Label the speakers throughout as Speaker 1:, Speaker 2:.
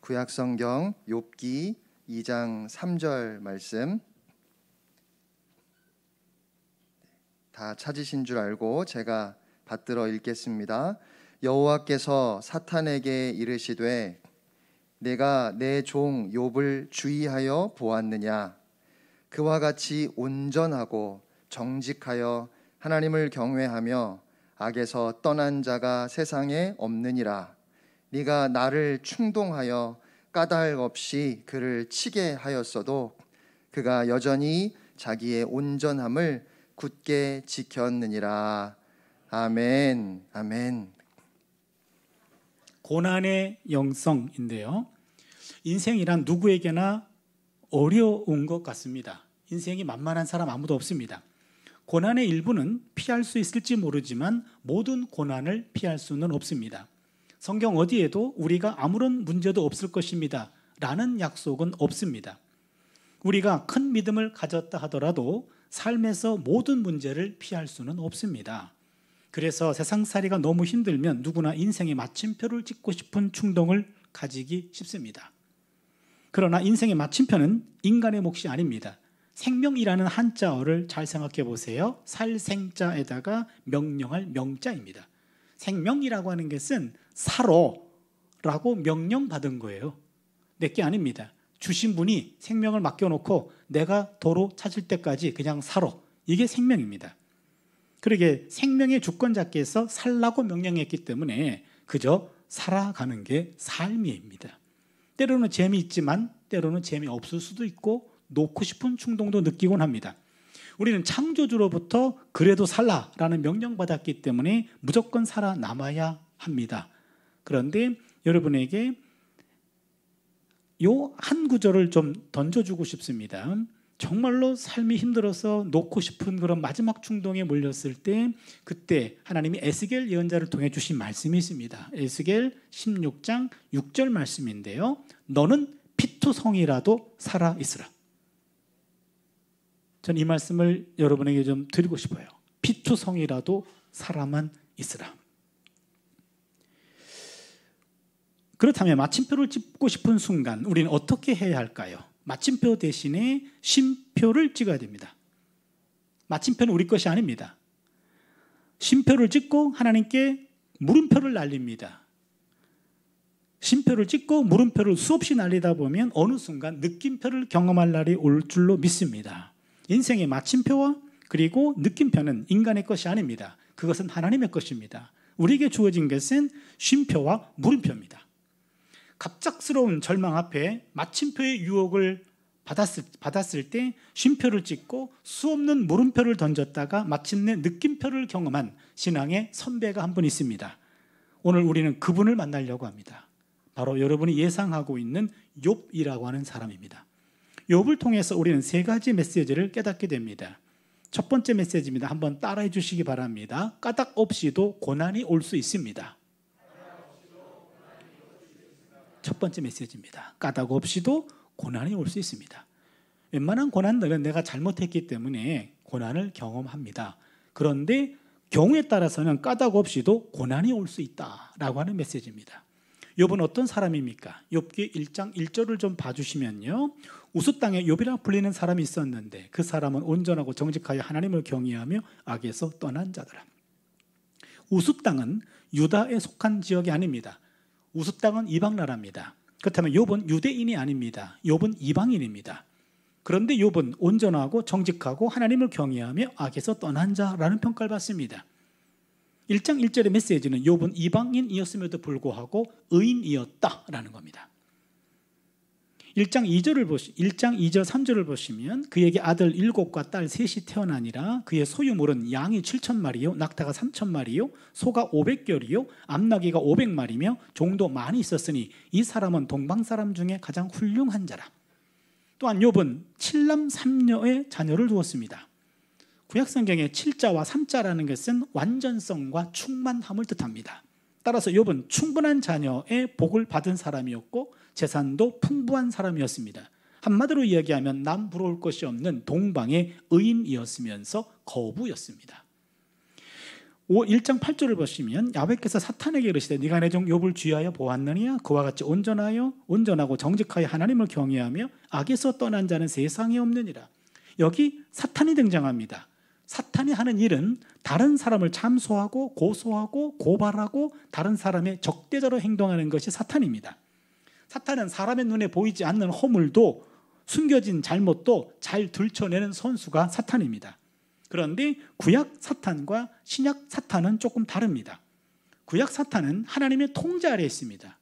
Speaker 1: 구약성경 욥기 2장 3절 말씀 다 찾으신 줄 알고 제가 받들어 읽겠습니다. 여호와께서 사탄에게 이르시되 내가 내 종 욥을 주의하여 보았느냐. 그와 같이 온전하고 정직하여 하나님을 경외하며 악에서 떠난 자가 세상에 없느니라. 네가 나를 충동하여 까닭 없이 그를 치게 하였어도 그가 여전히 자기의 온전함을 굳게 지켰느니라. 아멘. 아멘.
Speaker 2: 고난의 영성인데요, 인생이란 누구에게나 어려운 것 같습니다. 인생이 만만한 사람 아무도 없습니다. 고난의 일부는 피할 수 있을지 모르지만 모든 고난을 피할 수는 없습니다. 성경 어디에도 우리가 아무런 문제도 없을 것입니다 라는 약속은 없습니다. 우리가 큰 믿음을 가졌다 하더라도 삶에서 모든 문제를 피할 수는 없습니다. 그래서 세상살이가 너무 힘들면 누구나 인생의 마침표를 찍고 싶은 충동을 가지기 쉽습니다. 그러나 인생의 마침표는 인간의 몫이 아닙니다. 생명이라는 한자어를 잘 생각해 보세요. 살생자에다가 명령할 명자입니다. 생명이라고 하는 것은 살아라고 명령받은 거예요. 내게 아닙니다. 주신 분이 생명을 맡겨놓고 내가 도로 찾을 때까지 그냥 살아. 이게 생명입니다. 그러게 생명의 주권자께서 살라고 명령했기 때문에 그저 살아가는 게 삶입니다. 때로는 재미있지만 때로는 재미없을 수도 있고 놓고 싶은 충동도 느끼곤 합니다. 우리는 창조주로부터 그래도 살라라는 명령받았기 때문에 무조건 살아남아야 합니다. 그런데 여러분에게 요 한 구절을 좀 던져주고 싶습니다. 정말로 삶이 힘들어서 놓고 싶은 그런 마지막 충동에 몰렸을 때 그때 하나님이 에스겔 예언자를 통해 주신 말씀이 있습니다. 에스겔 16장 6절 말씀인데요, 너는 피투성이라도 살아있으라. 전 이 말씀을 여러분에게 좀 드리고 싶어요. 피투성이라도 살아만 있으라. 그렇다면 마침표를 찍고 싶은 순간 우리는 어떻게 해야 할까요? 마침표 대신에 쉼표를 찍어야 됩니다. 마침표는 우리 것이 아닙니다. 쉼표를 찍고 하나님께 물음표를 날립니다. 쉼표를 찍고 물음표를 수없이 날리다 보면 어느 순간 느낌표를 경험할 날이 올 줄로 믿습니다. 인생의 마침표와 그리고 느낌표는 인간의 것이 아닙니다. 그것은 하나님의 것입니다. 우리에게 주어진 것은 쉼표와 물음표입니다. 갑작스러운 절망 앞에 마침표의 유혹을 받았을 때 쉼표를 찍고 수없는 물음표를 던졌다가 마침내 느낌표를 경험한 신앙의 선배가 한 분 있습니다. 오늘 우리는 그분을 만나려고 합니다. 바로 여러분이 예상하고 있는 욥이라고 하는 사람입니다. 욥을 통해서 우리는 세 가지 메시지를 깨닫게 됩니다. 첫 번째 메시지입니다. 한번 따라해 주시기 바랍니다. 까닭 없이도 고난이 올 수 있습니다. 첫 번째 메시지입니다. 까닭 없이도 고난이 올 수 있습니다. 웬만한 고난들은 내가 잘못했기 때문에 고난을 경험합니다. 그런데 경우에 따라서는 까닭 없이도 고난이 올 수 있다라고 하는 메시지입니다. 욥은 어떤 사람입니까? 욥기 1장 1절을 좀 봐주시면요, 우스 땅에 욥이라 불리는 사람이 있었는데 그 사람은 온전하고 정직하여 하나님을 경외하며 악에서 떠난 자더라. 우스 땅은 유다에 속한 지역이 아닙니다. 우스 땅은 이방 나라입니다. 그렇다면 욥은 유대인이 아닙니다. 욥은 이방인입니다. 그런데 욥은 온전하고 정직하고 하나님을 경외하며 악에서 떠난 자라는 평가를 받습니다. 1장 1절의 메시지는 욥은 이방인이었음에도 불구하고 의인이었다라는 겁니다. 1장 2절 3절을 보시면 그에게 아들 7과 딸 3이 태어나니라. 그의 소유물은 양이 7,000마리요 낙타가 3,000마리요 소가 500결이요 암나귀가 500마리며 종도 많이 있었으니 이 사람은 동방 사람 중에 가장 훌륭한 자라. 또한 욥은 7남 3녀의 자녀를 두었습니다. 구약성경의 7자와 3자라는 것은 완전성과 충만함을 뜻합니다. 따라서 욥은 충분한 자녀의 복을 받은 사람이었고 재산도 풍부한 사람이었습니다. 한마디로 이야기하면 남 부러울 것이 없는 동방의 의인이었으면서 거부였습니다. 1장 8절을 보시면 야훼께서 사탄에게 이르시되 네가 내 종 욥을 쥐하여 보았느냐 그와 같이 온전하고 정직하여 하나님을 경외하며 악에서 떠난 자는 세상에 없느니라. 여기 사탄이 등장합니다. 사탄이 하는 일은 다른 사람을 참소하고 고소하고 고발하고 다른 사람의 적대자로 행동하는 것이 사탄입니다. 사탄은 사람의 눈에 보이지 않는 허물도 숨겨진 잘못도 잘 들춰내는 선수가 사탄입니다. 그런데 구약 사탄과 신약 사탄은 조금 다릅니다. 구약 사탄은 하나님의 통제 아래에 있습니다.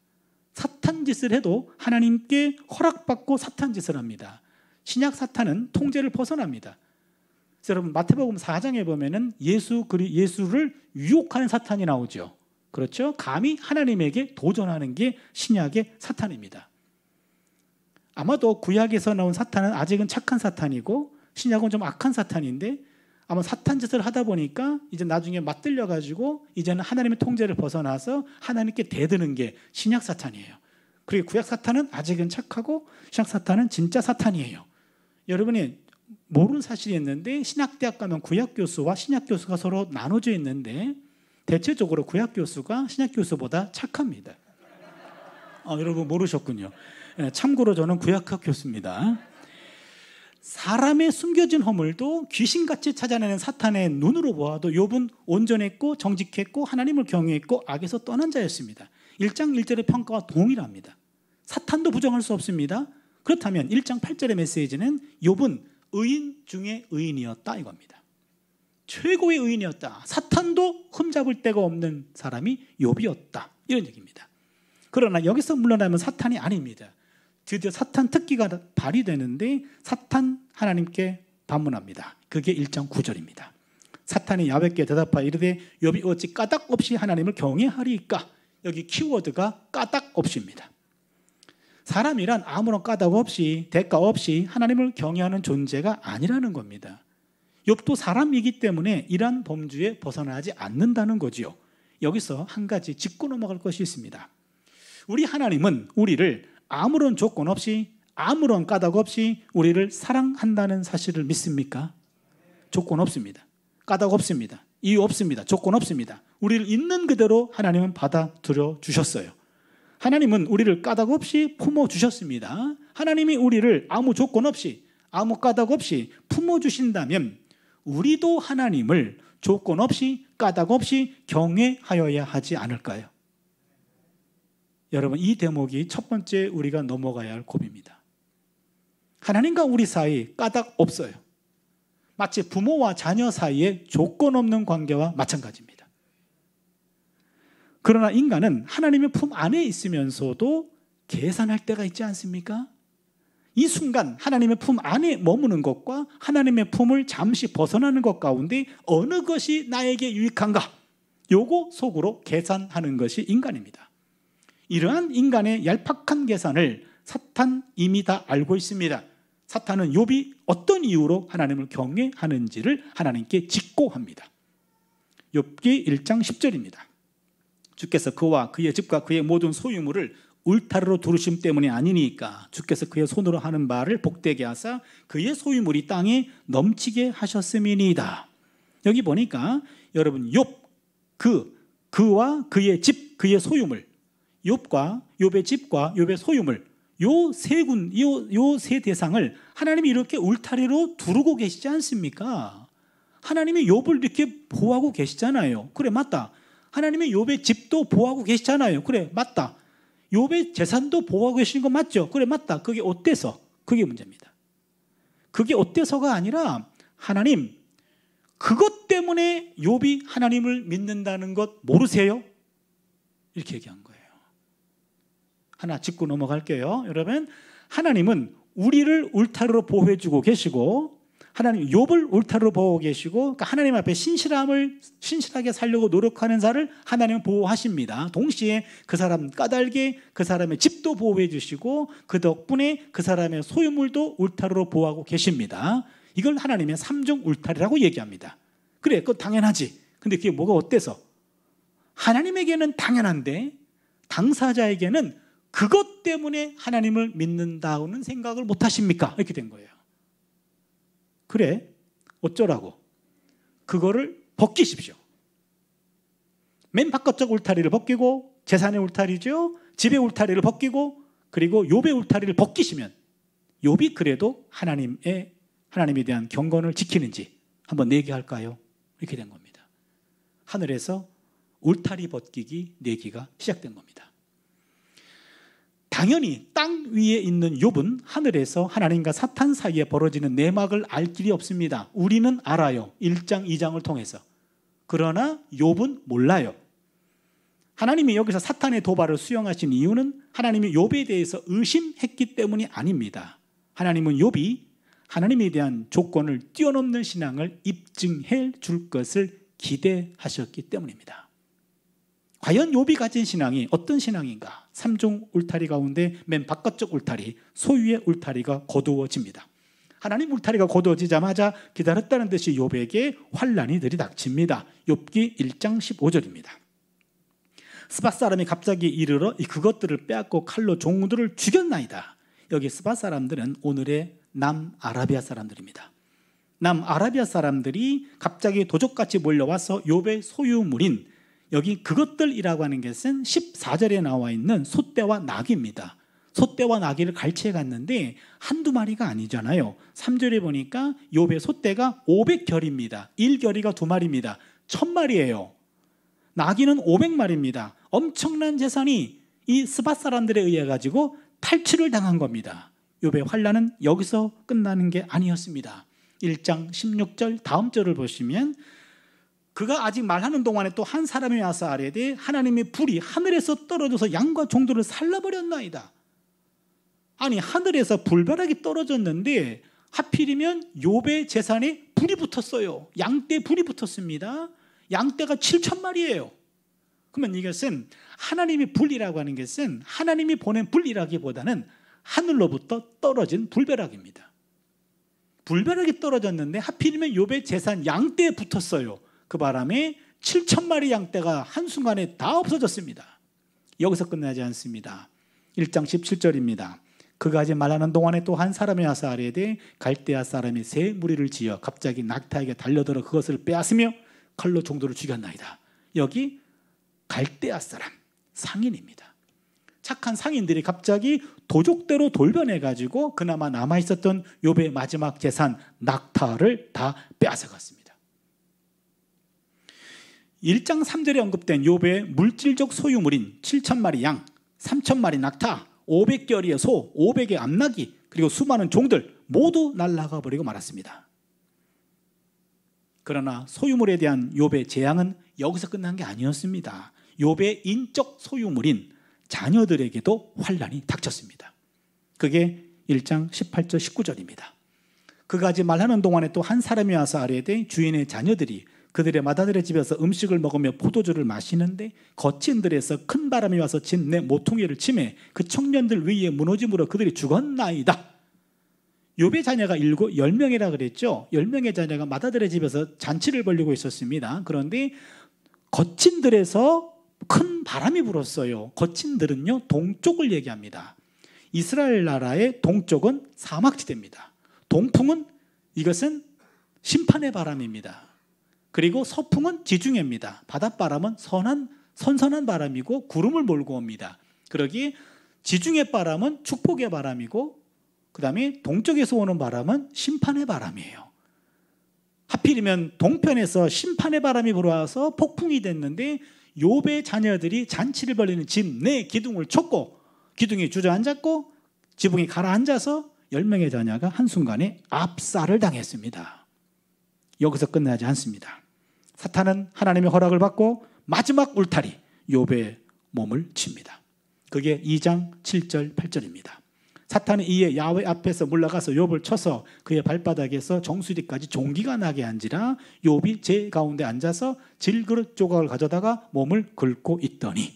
Speaker 2: 사탄 짓을 해도 하나님께 허락받고 사탄 짓을 합니다. 신약 사탄은 통제를 벗어납니다. 그래서 여러분 마태복음 4장에 보면은 예수를 유혹하는 사탄이 나오죠. 그렇죠? 감히 하나님에게 도전하는 게 신약의 사탄입니다. 아마도 구약에서 나온 사탄은 아직은 착한 사탄이고 신약은 좀 악한 사탄인데 아마 사탄 짓을 하다 보니까 이제 나중에 맞들려 가지고 이제는 하나님의 통제를 벗어나서 하나님께 대드는 게 신약 사탄이에요. 그리고 구약 사탄은 아직은 착하고 신약 사탄은 진짜 사탄이에요. 여러분이 모르는 사실이 있는데 신약대학 가면 구약 교수와 신약 교수가 서로 나눠져 있는데 대체적으로 구약 교수가 신약 교수보다 착합니다. 여러분 모르셨군요. 참고로 저는 구약학 교수입니다. 사람의 숨겨진 허물도 귀신같이 찾아내는 사탄의 눈으로 보아도 욥은 온전했고 정직했고 하나님을 경외했고 악에서 떠난 자였습니다. 1장 1절의 평가와 동일합니다. 사탄도 부정할 수 없습니다. 그렇다면 1장 8절의 메시지는 욥은 의인 중에 의인이었다 이겁니다. 최고의 의인이었다. 사탄도 흠잡을 데가 없는 사람이 욥이었다 이런 얘기입니다. 그러나 여기서 물러나면 사탄이 아닙니다. 드디어 사탄 특기가 발휘되는데 사탄 하나님께 반문합니다. 그게 1장 9절입니다. 사탄이 야훼께 대답하여 이르되 욥이 어찌 까닭 없이 하나님을 경외하리이까. 여기 키워드가 까닭 없이입니다. 사람이란 아무런 까닭 없이 대가 없이 하나님을 경외하는 존재가 아니라는 겁니다. 욥도 사람이기 때문에 이러한 범주에 벗어나지 않는다는 거지요. 여기서 한 가지 짚고 넘어갈 것이 있습니다. 우리 하나님은 우리를 아무런 조건 없이 아무런 까닭 없이 우리를 사랑한다는 사실을 믿습니까? 조건 없습니다. 까닭 없습니다. 이유 없습니다. 조건 없습니다. 우리를 있는 그대로 하나님은 받아들여 주셨어요. 하나님은 우리를 까닭 없이 품어주셨습니다. 하나님이 우리를 아무 조건 없이 아무 까닭 없이 품어주신다면 우리도 하나님을 조건 없이 까닭 없이 경외하여야 하지 않을까요? 여러분 이 대목이 첫 번째 우리가 넘어가야 할 고비입니다. 하나님과 우리 사이 까닭 없어요. 마치 부모와 자녀 사이에 조건 없는 관계와 마찬가지입니다. 그러나 인간은 하나님의 품 안에 있으면서도 계산할 때가 있지 않습니까? 이 순간 하나님의 품 안에 머무는 것과 하나님의 품을 잠시 벗어나는 것 가운데 어느 것이 나에게 유익한가? 요거 속으로 계산하는 것이 인간입니다. 이러한 인간의 얄팍한 계산을 사탄 이미 다 알고 있습니다. 사탄은 욥이 어떤 이유로 하나님을 경외하는지를 하나님께 직고합니다. 욥기 1장 10절입니다. 주께서 그와 그의 집과 그의 모든 소유물을 울타리로 두르심 때문이 아니니까 주께서 그의 손으로 하는 말을 복되게 하사 그의 소유물이 땅에 넘치게 하셨음이니이다. 여기 보니까 여러분 욥 그와 그의 집 그의 소유물 욥의 집과 욥의 소유물 요 세 대상을 하나님이 이렇게 울타리로 두르고 계시지 않습니까? 하나님이 욥을 이렇게 보호하고 계시잖아요. 그래 맞다. 하나님이 욥의 집도 보호하고 계시잖아요. 그래 맞다. 욥의 재산도 보호하고 계시는 거 맞죠? 그래 맞다. 그게 어때서? 그게 문제입니다. 그게 어때서가 아니라 하나님 그것 때문에 욥이 하나님을 믿는다는 것 모르세요? 이렇게 얘기한 거예요. 하나 짚고 넘어갈게요. 여러분 하나님은 우리를 울타리로 보호해주고 계시고 하나님 욥을 울타리로 보호하고 계시고 그러니까 하나님 앞에 신실하게 살려고 노력하는 자를 하나님은 보호하십니다. 동시에 그 사람 까닭에 그 사람의 집도 보호해 주시고 그 덕분에 그 사람의 소유물도 울타리로 보호하고 계십니다. 이걸 하나님의 삼중 울타리라고 얘기합니다. 그래 그건 당연하지. 근데 그게 뭐가 어때서? 하나님에게는 당연한데 당사자에게는 그것 때문에 하나님을 믿는다고는 생각을 못 하십니까? 이렇게 된 거예요. 그래 어쩌라고? 그거를 벗기십시오. 맨 바깥쪽 울타리를 벗기고, 재산의 울타리죠, 집의 울타리를 벗기고, 그리고 욥의 울타리를 벗기시면 욥이 그래도 하나님에 대한 경건을 지키는지 한번 내기할까요? 이렇게 된 겁니다. 하늘에서 울타리 벗기기 내기가 시작된 겁니다. 당연히 땅 위에 있는 욥은 하늘에서 하나님과 사탄 사이에 벌어지는 내막을 알 길이 없습니다. 우리는 알아요. 1장, 2장을 통해서. 그러나 욥은 몰라요. 하나님이 여기서 사탄의 도발을 수용하신 이유는 하나님이 욥에 대해서 의심했기 때문이 아닙니다. 하나님은 욥이 하나님에 대한 조건을 뛰어넘는 신앙을 입증해 줄 것을 기대하셨기 때문입니다. 과연 욥이 가진 신앙이 어떤 신앙인가? 3종 울타리 가운데 맨 바깥쪽 울타리, 소유의 울타리가 거두어집니다. 하나님 울타리가 거두어지자마자 기다렸다는 듯이 욥에게 환난이 들이닥칩니다. 욥기 1장 15절입니다. 스밧 사람이 갑자기 이르러 그것들을 빼앗고 칼로 종들을 죽였나이다. 여기 스밧 사람들은 오늘의 남아라비아 사람들입니다. 남아라비아 사람들이 갑자기 도적같이 몰려와서 욥의 소유물인, 여기 그것들이라고 하는 것은 14절에 나와 있는 소떼와 나귀입니다. 소떼와 나귀를 갈취해 갔는데 한두 마리가 아니잖아요. 3절에 보니까 욥의 소떼가 500결입니다. 1결이가 2마리입니다. 1000마리예요. 나귀는 500마리입니다. 엄청난 재산이 이 스밧 사람들에 의해 가지고 탈취를 당한 겁니다. 욥의 환난은 여기서 끝나는 게 아니었습니다. 1장 16절 다음 절을 보시면, 그가 아직 말하는 동안에 또 한 사람이 와서 아뢰되 하나님의 불이 하늘에서 떨어져서 양과 종들을 살라버렸나이다. 아니, 하늘에서 불벼락이 떨어졌는데 하필이면 욥의 재산에 불이 붙었어요. 양떼 불이 붙었습니다. 양떼가 7,000마리예요. 그러면 이것은 하나님의 불이라고 하는 것은 하나님이 보낸 불이라기보다는 하늘로부터 떨어진 불벼락입니다. 불벼락이 떨어졌는데 하필이면 욥의 재산 양떼에 붙었어요. 그 바람에 7,000마리 양떼가 한순간에 다 없어졌습니다. 여기서 끝나지 않습니다. 1장 17절입니다. 그가 아직 말하는 동안에 또 한 사람이 와서 아뢰되 갈대아 사람이 새 무리를 지어 갑자기 낙타에게 달려들어 그것을 빼앗으며 칼로 종들을 죽였나이다. 여기 갈대아 사람, 상인입니다. 착한 상인들이 갑자기 도적대로 돌변해가지고 그나마 남아있었던 욥의 마지막 재산 낙타를 다 빼앗아갔습니다. 1장 3절에 언급된 욥의 물질적 소유물인 7,000마리 양, 3,000마리 낙타, 500결의의 소, 500의 암나귀, 그리고 수많은 종들 모두 날아가 버리고 말았습니다. 그러나 소유물에 대한 욥의 재앙은 여기서 끝난 게 아니었습니다. 욥의 인적 소유물인 자녀들에게도 환난이 닥쳤습니다. 그게 1장 18절 19절입니다. 그가 아직 말하는 동안에 또 한 사람이 와서 아뢰되 주인의 자녀들이 그들의 맏아들의 집에서 음식을 먹으며 포도주를 마시는데 거친 들에서 큰 바람이 와서 진 내 모퉁이를 치매 그 청년들 위에 무너짐으로 그들이 죽었나이다. 욥의 자녀가 10명이라 그랬죠. 10명의 자녀가 맏아들의 집에서 잔치를 벌이고 있었습니다. 그런데 거친 들에서 큰 바람이 불었어요. 거친 들은요, 동쪽을 얘기합니다. 이스라엘 나라의 동쪽은 사막지대입니다. 동풍은 이것은 심판의 바람입니다. 그리고 서풍은 지중해입니다. 바닷바람은 선선한 바람이고 구름을 몰고 옵니다. 그러기에 지중해 바람은 축복의 바람이고 그 다음에 동쪽에서 오는 바람은 심판의 바람이에요. 하필이면 동편에서 심판의 바람이 불어와서 폭풍이 됐는데 욥의 자녀들이 잔치를 벌이는 집 내 기둥을 쳤고 기둥이 주저앉았고 지붕이 가라앉아서 10명의 자녀가 한순간에 압살을 당했습니다. 여기서 끝나지 않습니다. 사탄은 하나님의 허락을 받고 마지막 울타리 욥의 몸을 칩니다. 그게 2장 7절 8절입니다. 사탄이 이에 야훼 앞에서 물러가서 욥을 쳐서 그의 발바닥에서 정수리까지 종기가 나게 한지라 욥이 제 가운데 앉아서 질그릇 조각을 가져다가 몸을 긁고 있더니,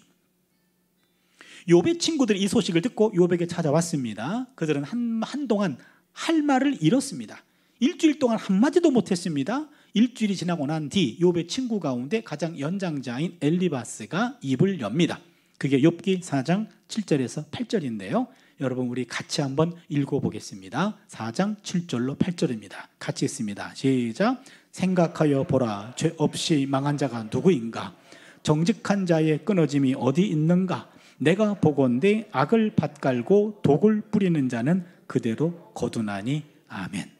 Speaker 2: 욥의 친구들이 이 소식을 듣고 욥에게 찾아왔습니다. 그들은 한동안 할 말을 잃었습니다. 일주일 동안 한마디도 못했습니다. 일주일이 지나고 난 뒤 욥의 친구 가운데 가장 연장자인 엘리바스가 입을 엽니다. 그게 욥기 4장 7절에서 8절인데요. 여러분 우리 같이 한번 읽어보겠습니다. 4장 7절로 8절입니다. 같이 읽습니다. 시작. 생각하여 보라, 죄 없이 망한 자가 누구인가? 정직한 자의 끊어짐이 어디 있는가? 내가 보건대 악을 밭갈고 독을 뿌리는 자는 그대로 거두나니. 아멘.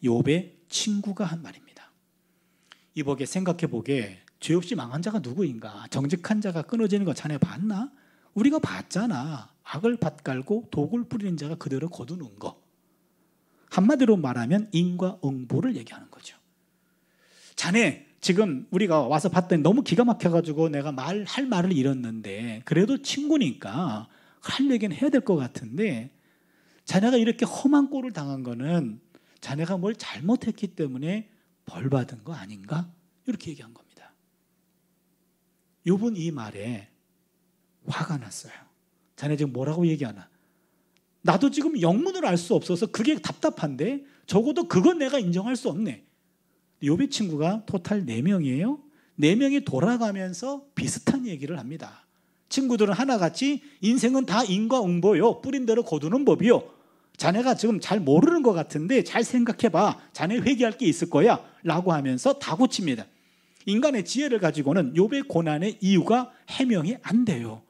Speaker 2: 욥의 친구가 한 말입니다. 이보게 생각해보게 죄 없이 망한 자가 누구인가? 정직한 자가 끊어지는 거 자네 봤나? 우리가 봤잖아. 악을 밭갈고 독을 뿌리는 자가 그대로 거두는 거. 한마디로 말하면 인과응보를 얘기하는 거죠. 자네 지금 우리가 와서 봤더니 너무 기가 막혀가지고 내가 할 말을 잃었는데 그래도 친구니까 할 얘기는 해야 될 것 같은데 자네가 이렇게 험한 꼴을 당한 거는 자네가 뭘 잘못했기 때문에 벌 받은 거 아닌가? 이렇게 얘기한 겁니다. 욥은 이 말에 화가 났어요. 자네 지금 뭐라고 얘기하나? 나도 지금 영문을 알 수 없어서 그게 답답한데 적어도 그건 내가 인정할 수 없네. 욥의 친구가 토탈 4명이에요. 4명이 돌아가면서 비슷한 얘기를 합니다. 친구들은 하나같이 인생은 다 인과응보요. 뿌린 대로 거두는 법이요. 자네가 지금 잘 모르는 것 같은데 잘 생각해봐. 자네 회개할 게 있을 거야. 라고 하면서 다 고칩니다. 인간의 지혜를 가지고는 욥의 고난의 이유가 해명이 안 돼요.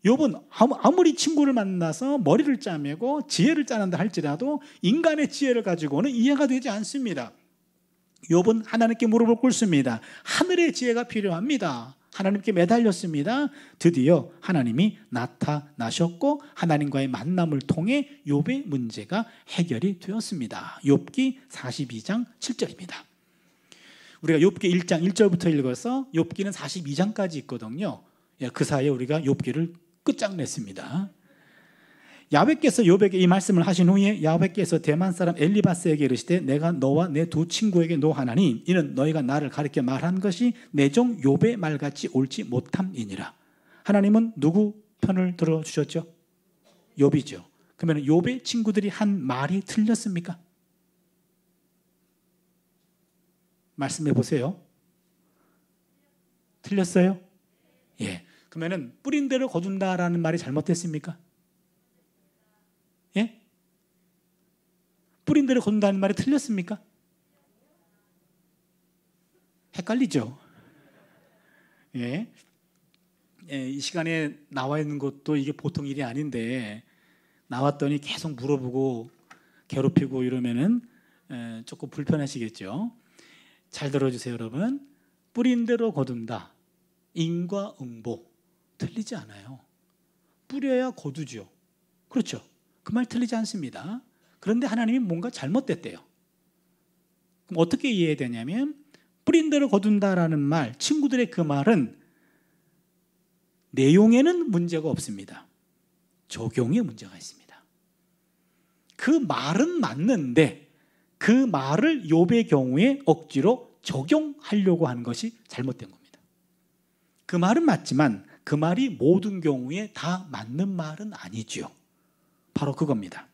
Speaker 2: 욥은 아무리 친구를 만나서 머리를 짜매고 지혜를 짜는다 할지라도 인간의 지혜를 가지고는 이해가 되지 않습니다. 욥은 하나님께 무릎을 꿇습니다. 하늘의 지혜가 필요합니다. 하나님께 매달렸습니다. 드디어 하나님이 나타나셨고 하나님과의 만남을 통해 욥의 문제가 해결이 되었습니다. 욥기 42장 7절입니다. 우리가 욥기 1장 1절부터 읽어서 욥기는 42장까지 있거든요. 그 사이에 우리가 욥기를 끝장냈습니다. 야훼께서 욥에게 이 말씀을 하신 후에 야훼께서 대만 사람 엘리바스에게 이르시되 내가 너와 내 두 친구에게 노하나니 이는 너희가 나를 가리켜 말한 것이 내 종 욥의 말같이 옳지 못함이니라. 하나님은 누구 편을 들어주셨죠? 욥이죠. 그러면 욥의 친구들이 한 말이 틀렸습니까? 말씀해 보세요. 틀렸어요? 예. 그러면 뿌린 대로 거둔다라는 말이 잘못됐습니까? 예? 뿌린 대로 거둔다는 말이 틀렸습니까? 헷갈리죠? 예. 예, 이 시간에 나와 있는 것도 이게 보통 일이 아닌데 나왔더니 계속 물어보고 괴롭히고 이러면은 조금 불편하시겠죠? 잘 들어주세요, 여러분. 뿌린 대로 거둔다. 인과응보. 틀리지 않아요. 뿌려야 거두죠. 그렇죠? 그 말 틀리지 않습니다. 그런데 하나님이 뭔가 잘못됐대요. 그럼 어떻게 이해해야 되냐면 뿌린 대로 거둔다라는 말, 친구들의 그 말은 내용에는 문제가 없습니다. 적용에 문제가 있습니다. 그 말은 맞는데 그 말을 욥의 경우에 억지로 적용하려고 하는 것이 잘못된 겁니다. 그 말은 맞지만 그 말이 모든 경우에 다 맞는 말은 아니지요. 바로 그겁니다.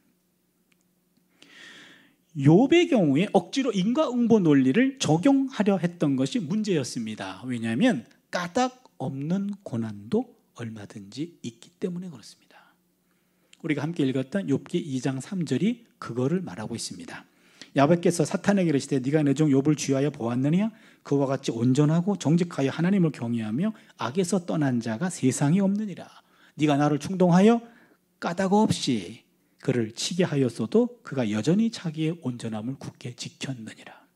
Speaker 2: 욥의 경우에 억지로 인과응보 논리를 적용하려 했던 것이 문제였습니다. 왜냐하면 까닭 없는 고난도 얼마든지 있기 때문에 그렇습니다. 우리가 함께 읽었던 욥기 2장 3절이 그거를 말하고 있습니다. 야훼께서 사탄에게 이르시되 네가 내 종 욥을 쥐하여 보았느냐? 그와 같이 온전하고 정직하여 하나님을 경외하며 악에서 떠난 자가 세상에 없느니라. 네가 나를 충동하여 까닭 없이 그를 치게 하였어도 그가 여전히 자기의 온전함을 굳게 지켰느니라.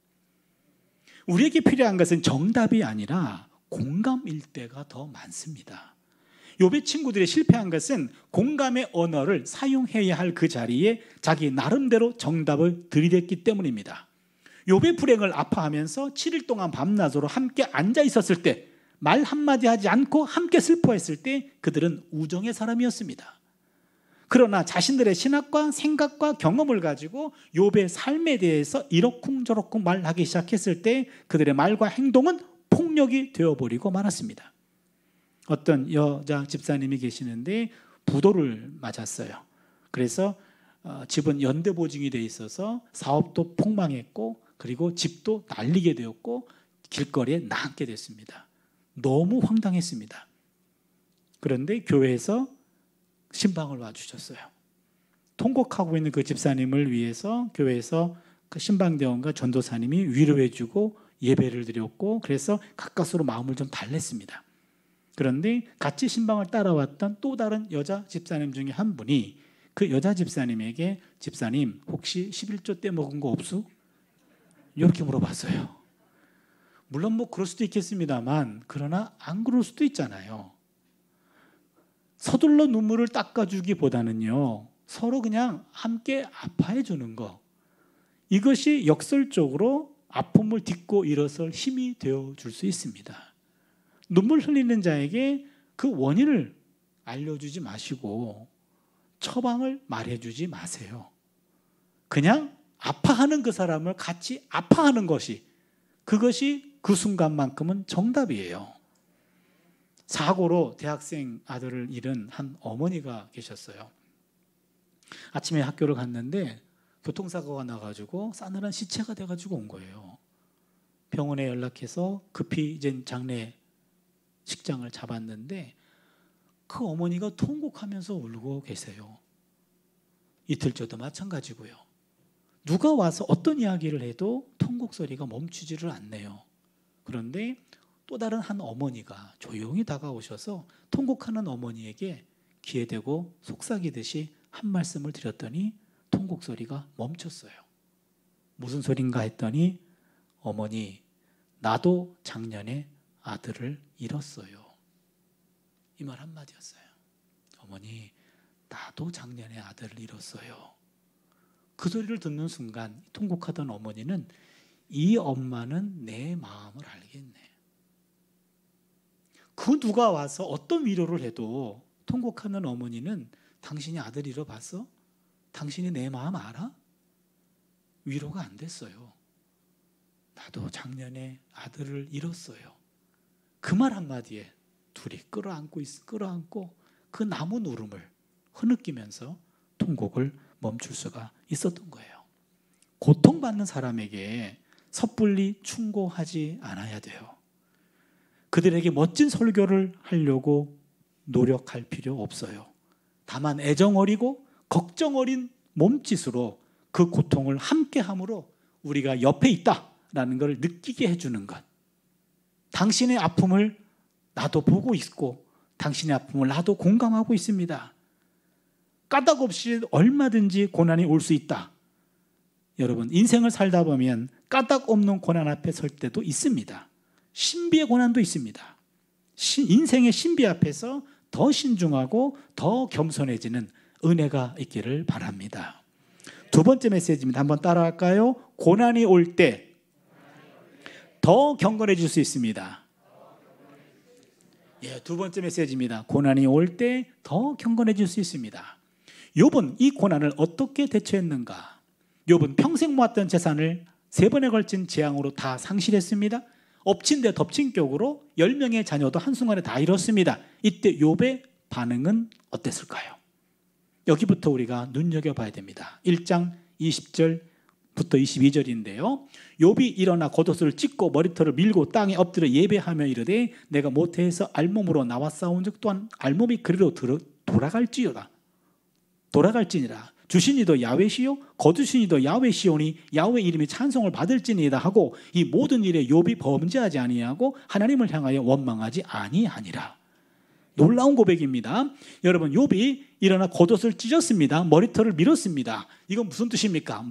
Speaker 2: 우리에게 필요한 것은 정답이 아니라 공감일 때가 더 많습니다. 욥의 친구들이 실패한 것은 공감의 언어를 사용해야 할 그 자리에 자기 나름대로 정답을 들이댔기 때문입니다. 욥의 불행을 아파하면서 7일 동안 밤낮으로 함께 앉아 있었을 때 말 한마디 하지 않고 함께 슬퍼했을 때 그들은 우정의 사람이었습니다. 그러나 자신들의 신학과 생각과 경험을 가지고 욥의 삶에 대해서 이러쿵저러쿵 말하기 시작했을 때 그들의 말과 행동은 폭력이 되어버리고 말았습니다. 어떤 여자 집사님이 계시는데 부도를 맞았어요. 그래서 집은 연대보증이 돼 있어서 사업도 폭망했고 그리고 집도 날리게 되었고 길거리에 나앉게 됐습니다. 너무 황당했습니다. 그런데 교회에서 신방을 와주셨어요. 통곡하고 있는 그 집사님을 위해서 교회에서 그 신방대원과 전도사님이 위로해주고 예배를 드렸고 그래서 가까스로 마음을 좀 달랬습니다. 그런데 같이 신방을 따라왔던 또 다른 여자 집사님 중에 한 분이 그 여자 집사님에게 집사님 혹시 11조 때 먹은 거 없수? 이렇게 물어봤어요. 물론 뭐 그럴 수도 있겠습니다만 그러나 안 그럴 수도 있잖아요. 서둘러 눈물을 닦아주기보다는요. 서로 그냥 함께 아파해 주는 거. 이것이 역설적으로 아픔을 딛고 일어설 힘이 되어줄 수 있습니다. 눈물 흘리는 자에게 그 원인을 알려주지 마시고 처방을 말해주지 마세요. 그냥 아파하는 그 사람을 같이 아파하는 것이 그것이 그 순간만큼은 정답이에요. 사고로 대학생 아들을 잃은 한 어머니가 계셨어요. 아침에 학교를 갔는데 교통사고가 나가지고 싸늘한 시체가 돼가지고 온 거예요. 병원에 연락해서 급히 이제 장례식장을 잡았는데 그 어머니가 통곡하면서 울고 계세요. 이틀째도 마찬가지고요. 누가 와서 어떤 이야기를 해도 통곡 소리가 멈추지를 않네요. 그런데 또 다른 한 어머니가 조용히 다가오셔서 통곡하는 어머니에게 귀에 대고 속삭이듯이 한 말씀을 드렸더니 통곡 소리가 멈췄어요. 무슨 소린가 했더니 어머니, 나도 작년에 아들을 잃었어요. 이 말 한마디였어요. 어머니, 나도 작년에 아들을 잃었어요. 그 소리를 듣는 순간 통곡하던 어머니는 이 엄마는 내 마음을 알겠네. 그 누가 와서 어떤 위로를 해도 통곡하는 어머니는 당신이 아들 잃어봤어? 당신이 내 마음 알아? 위로가 안 됐어요. 나도 작년에 아들을 잃었어요. 그 말 한마디에 둘이 끌어안고 그 나무 누름을 흐느끼면서 통곡을 멈출 수가 있었던 거예요. 고통받는 사람에게 섣불리 충고하지 않아야 돼요. 그들에게 멋진 설교를 하려고 노력할 필요 없어요. 다만 애정 어리고 걱정 어린 몸짓으로 그 고통을 함께함으로 우리가 옆에 있다라는 걸 느끼게 해주는 것. 당신의 아픔을 나도 보고 있고 당신의 아픔을 나도 공감하고 있습니다. 까닭 없이 얼마든지 고난이 올 수 있다. 여러분, 인생을 살다 보면 까닭 없는 고난 앞에 설 때도 있습니다. 신비의 고난도 있습니다. 인생의 신비 앞에서 더 신중하고 더 겸손해지는 은혜가 있기를 바랍니다. 두 번째 메시지입니다. 한번 따라할까요? 고난이 올 때 더 경건해질 수 있습니다. 예, 두 번째 메시지입니다. 고난이 올 때 더 경건해질 수 있습니다. 욥은 이 고난을 어떻게 대처했는가? 욥은 평생 모았던 재산을 3번에 걸친 재앙으로 다 상실했습니다. 엎친 데 덮친 격으로 10명의 자녀도 한순간에 다 잃었습니다. 이때 욥의 반응은 어땠을까요? 여기부터 우리가 눈여겨봐야 됩니다. 1장 20절부터 22절인데요. 욥이 일어나 겉옷을 찢고 머리털을 밀고 땅에 엎드려 예배하며 이르되 내가 모태에서 알몸으로 나와 싸운 적 또한 알몸이 그리로 돌아갈지니라. 주신이도 야훼시요 거두신이도 야훼시오니 야훼 이름이 찬송을 받을지니이다 하고 이 모든 일에 욥이 범죄하지 아니하고 하나님을 향하여 원망하지 아니하니라. 놀라운 고백입니다. 여러분, 욥이 일어나 겉옷을 찢었습니다. 머리털을 밀었습니다. 이건 무슨 뜻입니까?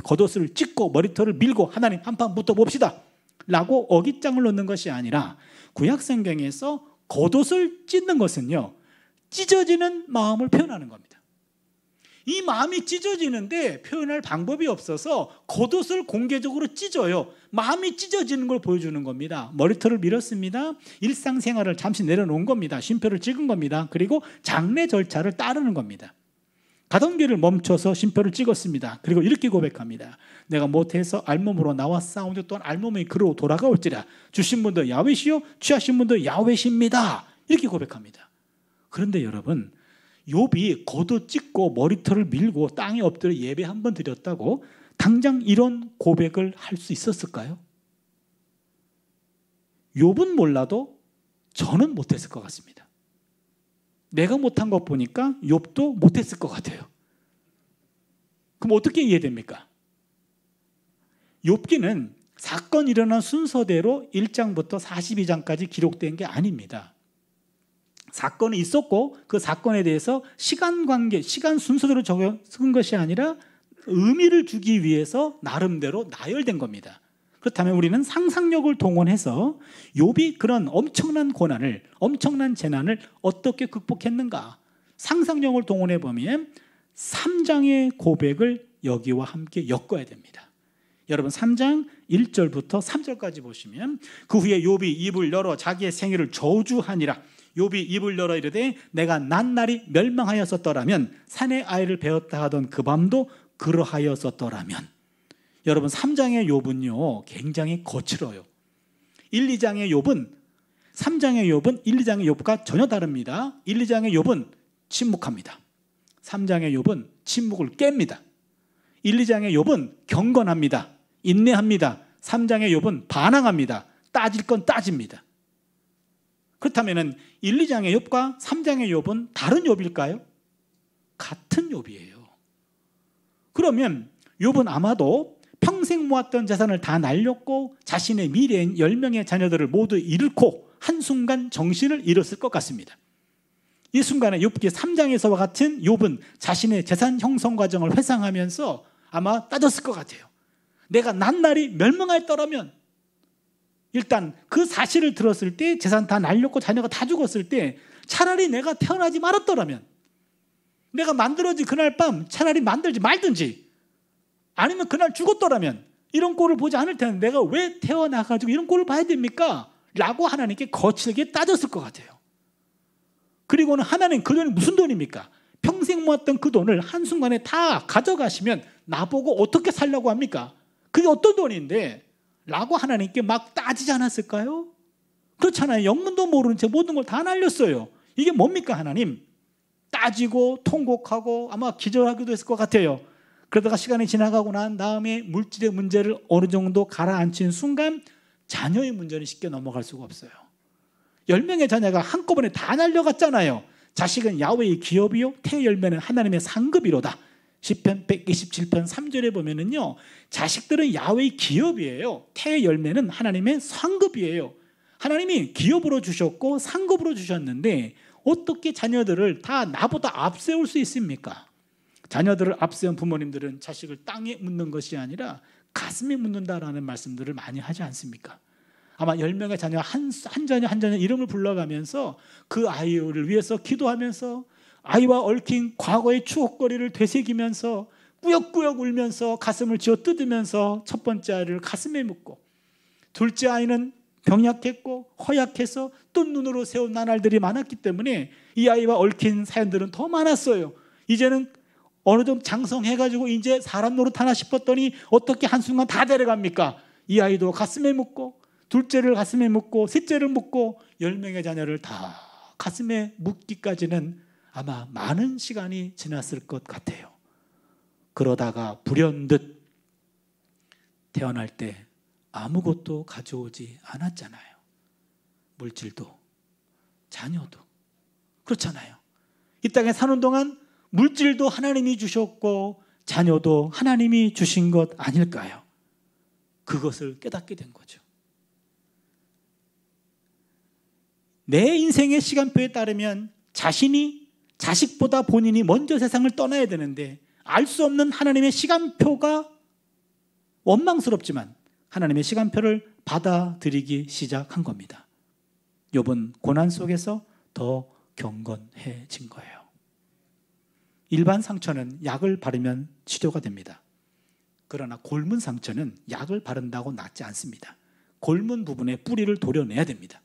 Speaker 2: 겉옷을 찢고 머리털을 밀고 하나님 한판 붙어봅시다 라고 어깃장을 놓는 것이 아니라 구약성경에서 겉옷을 찢는 것은요, 찢어지는 마음을 표현하는 겁니다. 이 마음이 찢어지는데 표현할 방법이 없어서 겉옷을 공개적으로 찢어요. 마음이 찢어지는 걸 보여주는 겁니다. 머리털을 밀었습니다. 일상생활을 잠시 내려놓은 겁니다. 쉼표를 찍은 겁니다. 그리고 장례 절차를 따르는 겁니다. 가던 길을 멈춰서 쉼표를 찍었습니다. 그리고 이렇게 고백합니다. 내가 모태에서 알몸으로 나와 싸우니 또한 알몸이 그로 돌아가올지라. 주신 분도 야훼시요 취하신 분도 야훼시입니다. 이렇게 고백합니다. 그런데 여러분, 욥이 겉옷 찢고 머리털을 밀고 땅에 엎드려 예배 한 번 드렸다고 당장 이런 고백을 할 수 있었을까요? 욥은 몰라도 저는 못했을 것 같습니다. 내가 못한 것 보니까 욥도 못했을 것 같아요. 그럼 어떻게 이해됩니까? 욥기는 사건 일어난 순서대로 1장부터 42장까지 기록된 게 아닙니다. 사건이 있었고 그 사건에 대해서 시간 관계, 시간 순서대로 적은 것이 아니라 의미를 주기 위해서 나름대로 나열된 겁니다. 그렇다면 우리는 상상력을 동원해서 욥이 그런 엄청난 고난을, 엄청난 재난을 어떻게 극복했는가, 상상력을 동원해 보면 3장의 고백을 여기와 함께 엮어야 됩니다. 여러분 3장 1절부터 3절까지 보시면 그 후에 욥이 입을 열어 자기의 생애를 저주하니라. 욥이 입을 열어 이르되 내가 낱날이 멸망하였었더라면 산의 아이를 베었다 하던 그 밤도 그러하였었더라면. 여러분 3장의 욥은요 굉장히 거칠어요. 1, 2장의 욥은 3장의 욥은 1, 2장의 욥과 전혀 다릅니다. 1, 2장의 욥은 침묵합니다. 3장의 욥은 침묵을 깹니다. 1, 2장의 욥은 경건합니다. 인내합니다. 3장의 욥은 반항합니다. 따질 건 따집니다. 그렇다면 1, 2장의 욥과 3장의 욥은 다른 욥일까요? 같은 욥이에요. 그러면 욥은 아마도 평생 모았던 재산을 다 날렸고 자신의 미래인 10명의 자녀들을 모두 잃고 한순간 정신을 잃었을 것 같습니다. 이 순간에 욥기 3장에서와 같은 욥은 자신의 재산 형성 과정을 회상하면서 아마 따졌을 것 같아요. 내가 낱날이 멸망했더라면, 일단 그 사실을 들었을 때 재산 다 날렸고 자녀가 다 죽었을 때 차라리 내가 태어나지 말았더라면, 내가 만들어진 그날 밤 차라리 만들지 말든지, 아니면 그날 죽었더라면 이런 꼴을 보지 않을 텐데 내가 왜 태어나가지고 이런 꼴을 봐야 됩니까? 라고 하나님께 거칠게 따졌을 것 같아요. 그리고는 하나님, 그 돈이 무슨 돈입니까? 평생 모았던 그 돈을 한순간에 다 가져가시면 나보고 어떻게 살려고 합니까? 그게 어떤 돈인데? 라고 하나님께 막 따지지 않았을까요? 그렇잖아요. 영문도 모르는 채 모든 걸 다 날렸어요. 이게 뭡니까 하나님? 따지고 통곡하고 아마 기절하기도 했을 것 같아요. 그러다가 시간이 지나가고 난 다음에 물질의 문제를 어느 정도 가라앉힌 순간 자녀의 문제는 쉽게 넘어갈 수가 없어요. 10명의 자녀가 한꺼번에 다 날려갔잖아요. 자식은 야훼의 기업이요 태열매는 하나님의 상급이로다. 시편 127편 3절에 보면은요, 자식들은 야훼의 기업이에요. 태열매는 하나님의 상급이에요. 하나님이 기업으로 주셨고 상급으로 주셨는데 어떻게 자녀들을 다 나보다 앞세울 수 있습니까? 자녀들을 앞세운 부모님들은 자식을 땅에 묻는 것이 아니라 가슴에 묻는다라는 말씀들을 많이 하지 않습니까? 아마 10명의 자녀 한 자녀 이름을 불러가면서 그 아이를 위해서 기도하면서 아이와 얽힌 과거의 추억거리를 되새기면서 꾸역꾸역 울면서 가슴을 쥐어 뜯으면서 첫 번째 아이를 가슴에 묻고, 둘째 아이는 병약했고 허약해서 뜬 눈으로 세운 나날들이 많았기 때문에 이 아이와 얽힌 사연들은 더 많았어요. 이제는 어느 정도 장성해가지고 이제 사람 노릇 하나 싶었더니 어떻게 한순간 다 데려갑니까? 이 아이도 가슴에 묻고, 둘째를 가슴에 묻고, 셋째를 묻고, 10명의 자녀를 다 가슴에 묻기까지는 아마 많은 시간이 지났을 것 같아요. 그러다가 불현듯 태어날 때 아무것도 가져오지 않았잖아요. 물질도 자녀도 그렇잖아요. 이 땅에 사는 동안 물질도 하나님이 주셨고 자녀도 하나님이 주신 것 아닐까요? 그것을 깨닫게 된 거죠. 내 인생의 시간표에 따르면 자식보다 본인이 먼저 세상을 떠나야 되는데 알 수 없는 하나님의 시간표가 원망스럽지만 하나님의 시간표를 받아들이기 시작한 겁니다. 욥은 고난 속에서 더 경건해진 거예요. 일반 상처는 약을 바르면 치료가 됩니다. 그러나 곪은 상처는 약을 바른다고 낫지 않습니다. 곪은 부분에 뿌리를 도려내야 됩니다.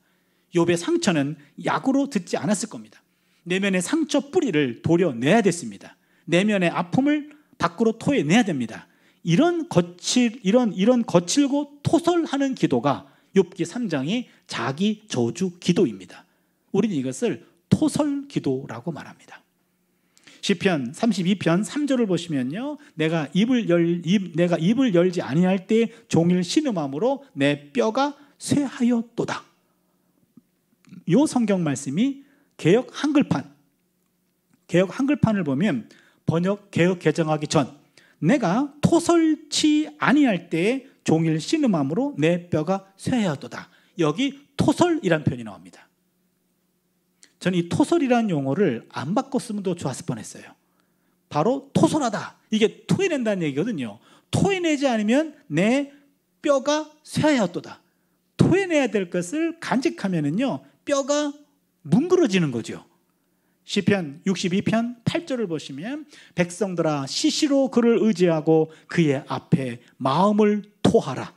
Speaker 2: 욥의 상처는 약으로 듣지 않았을 겁니다. 내면의 상처 뿌리를 도려내야 됐습니다. 내면의 아픔을 밖으로 토해내야 됩니다. 이런 거칠고 토설하는 기도가 욥기 3장의 자기 저주 기도입니다. 우리는 이것을 토설 기도라고 말합니다. 시편 32편 3절을 보시면요, 내가 입을 열지 아니할 때 종일 신음함으로 내 뼈가 쇠하였도다. 이 성경 말씀이 개역 한글판을 보면 개역 개정하기 전, 내가 토설치 아니할 때 종일 신음함으로 내 뼈가 쇠하였도다. 여기 토설이란 표현이 나옵니다. 저는 이 토설이라는 용어를 안 바꿨으면 더 좋았을 뻔했어요. 바로 토설하다. 이게 토해낸다는 얘기거든요. 토해내지 않으면 내 뼈가 쇠하였도다. 토해내야 될 것을 간직하면은요, 뼈가 뭉그러지는 거죠. 시편 62편 8절을 보시면 백성들아 시시로 그를 의지하고 그의 앞에 마음을 토하라.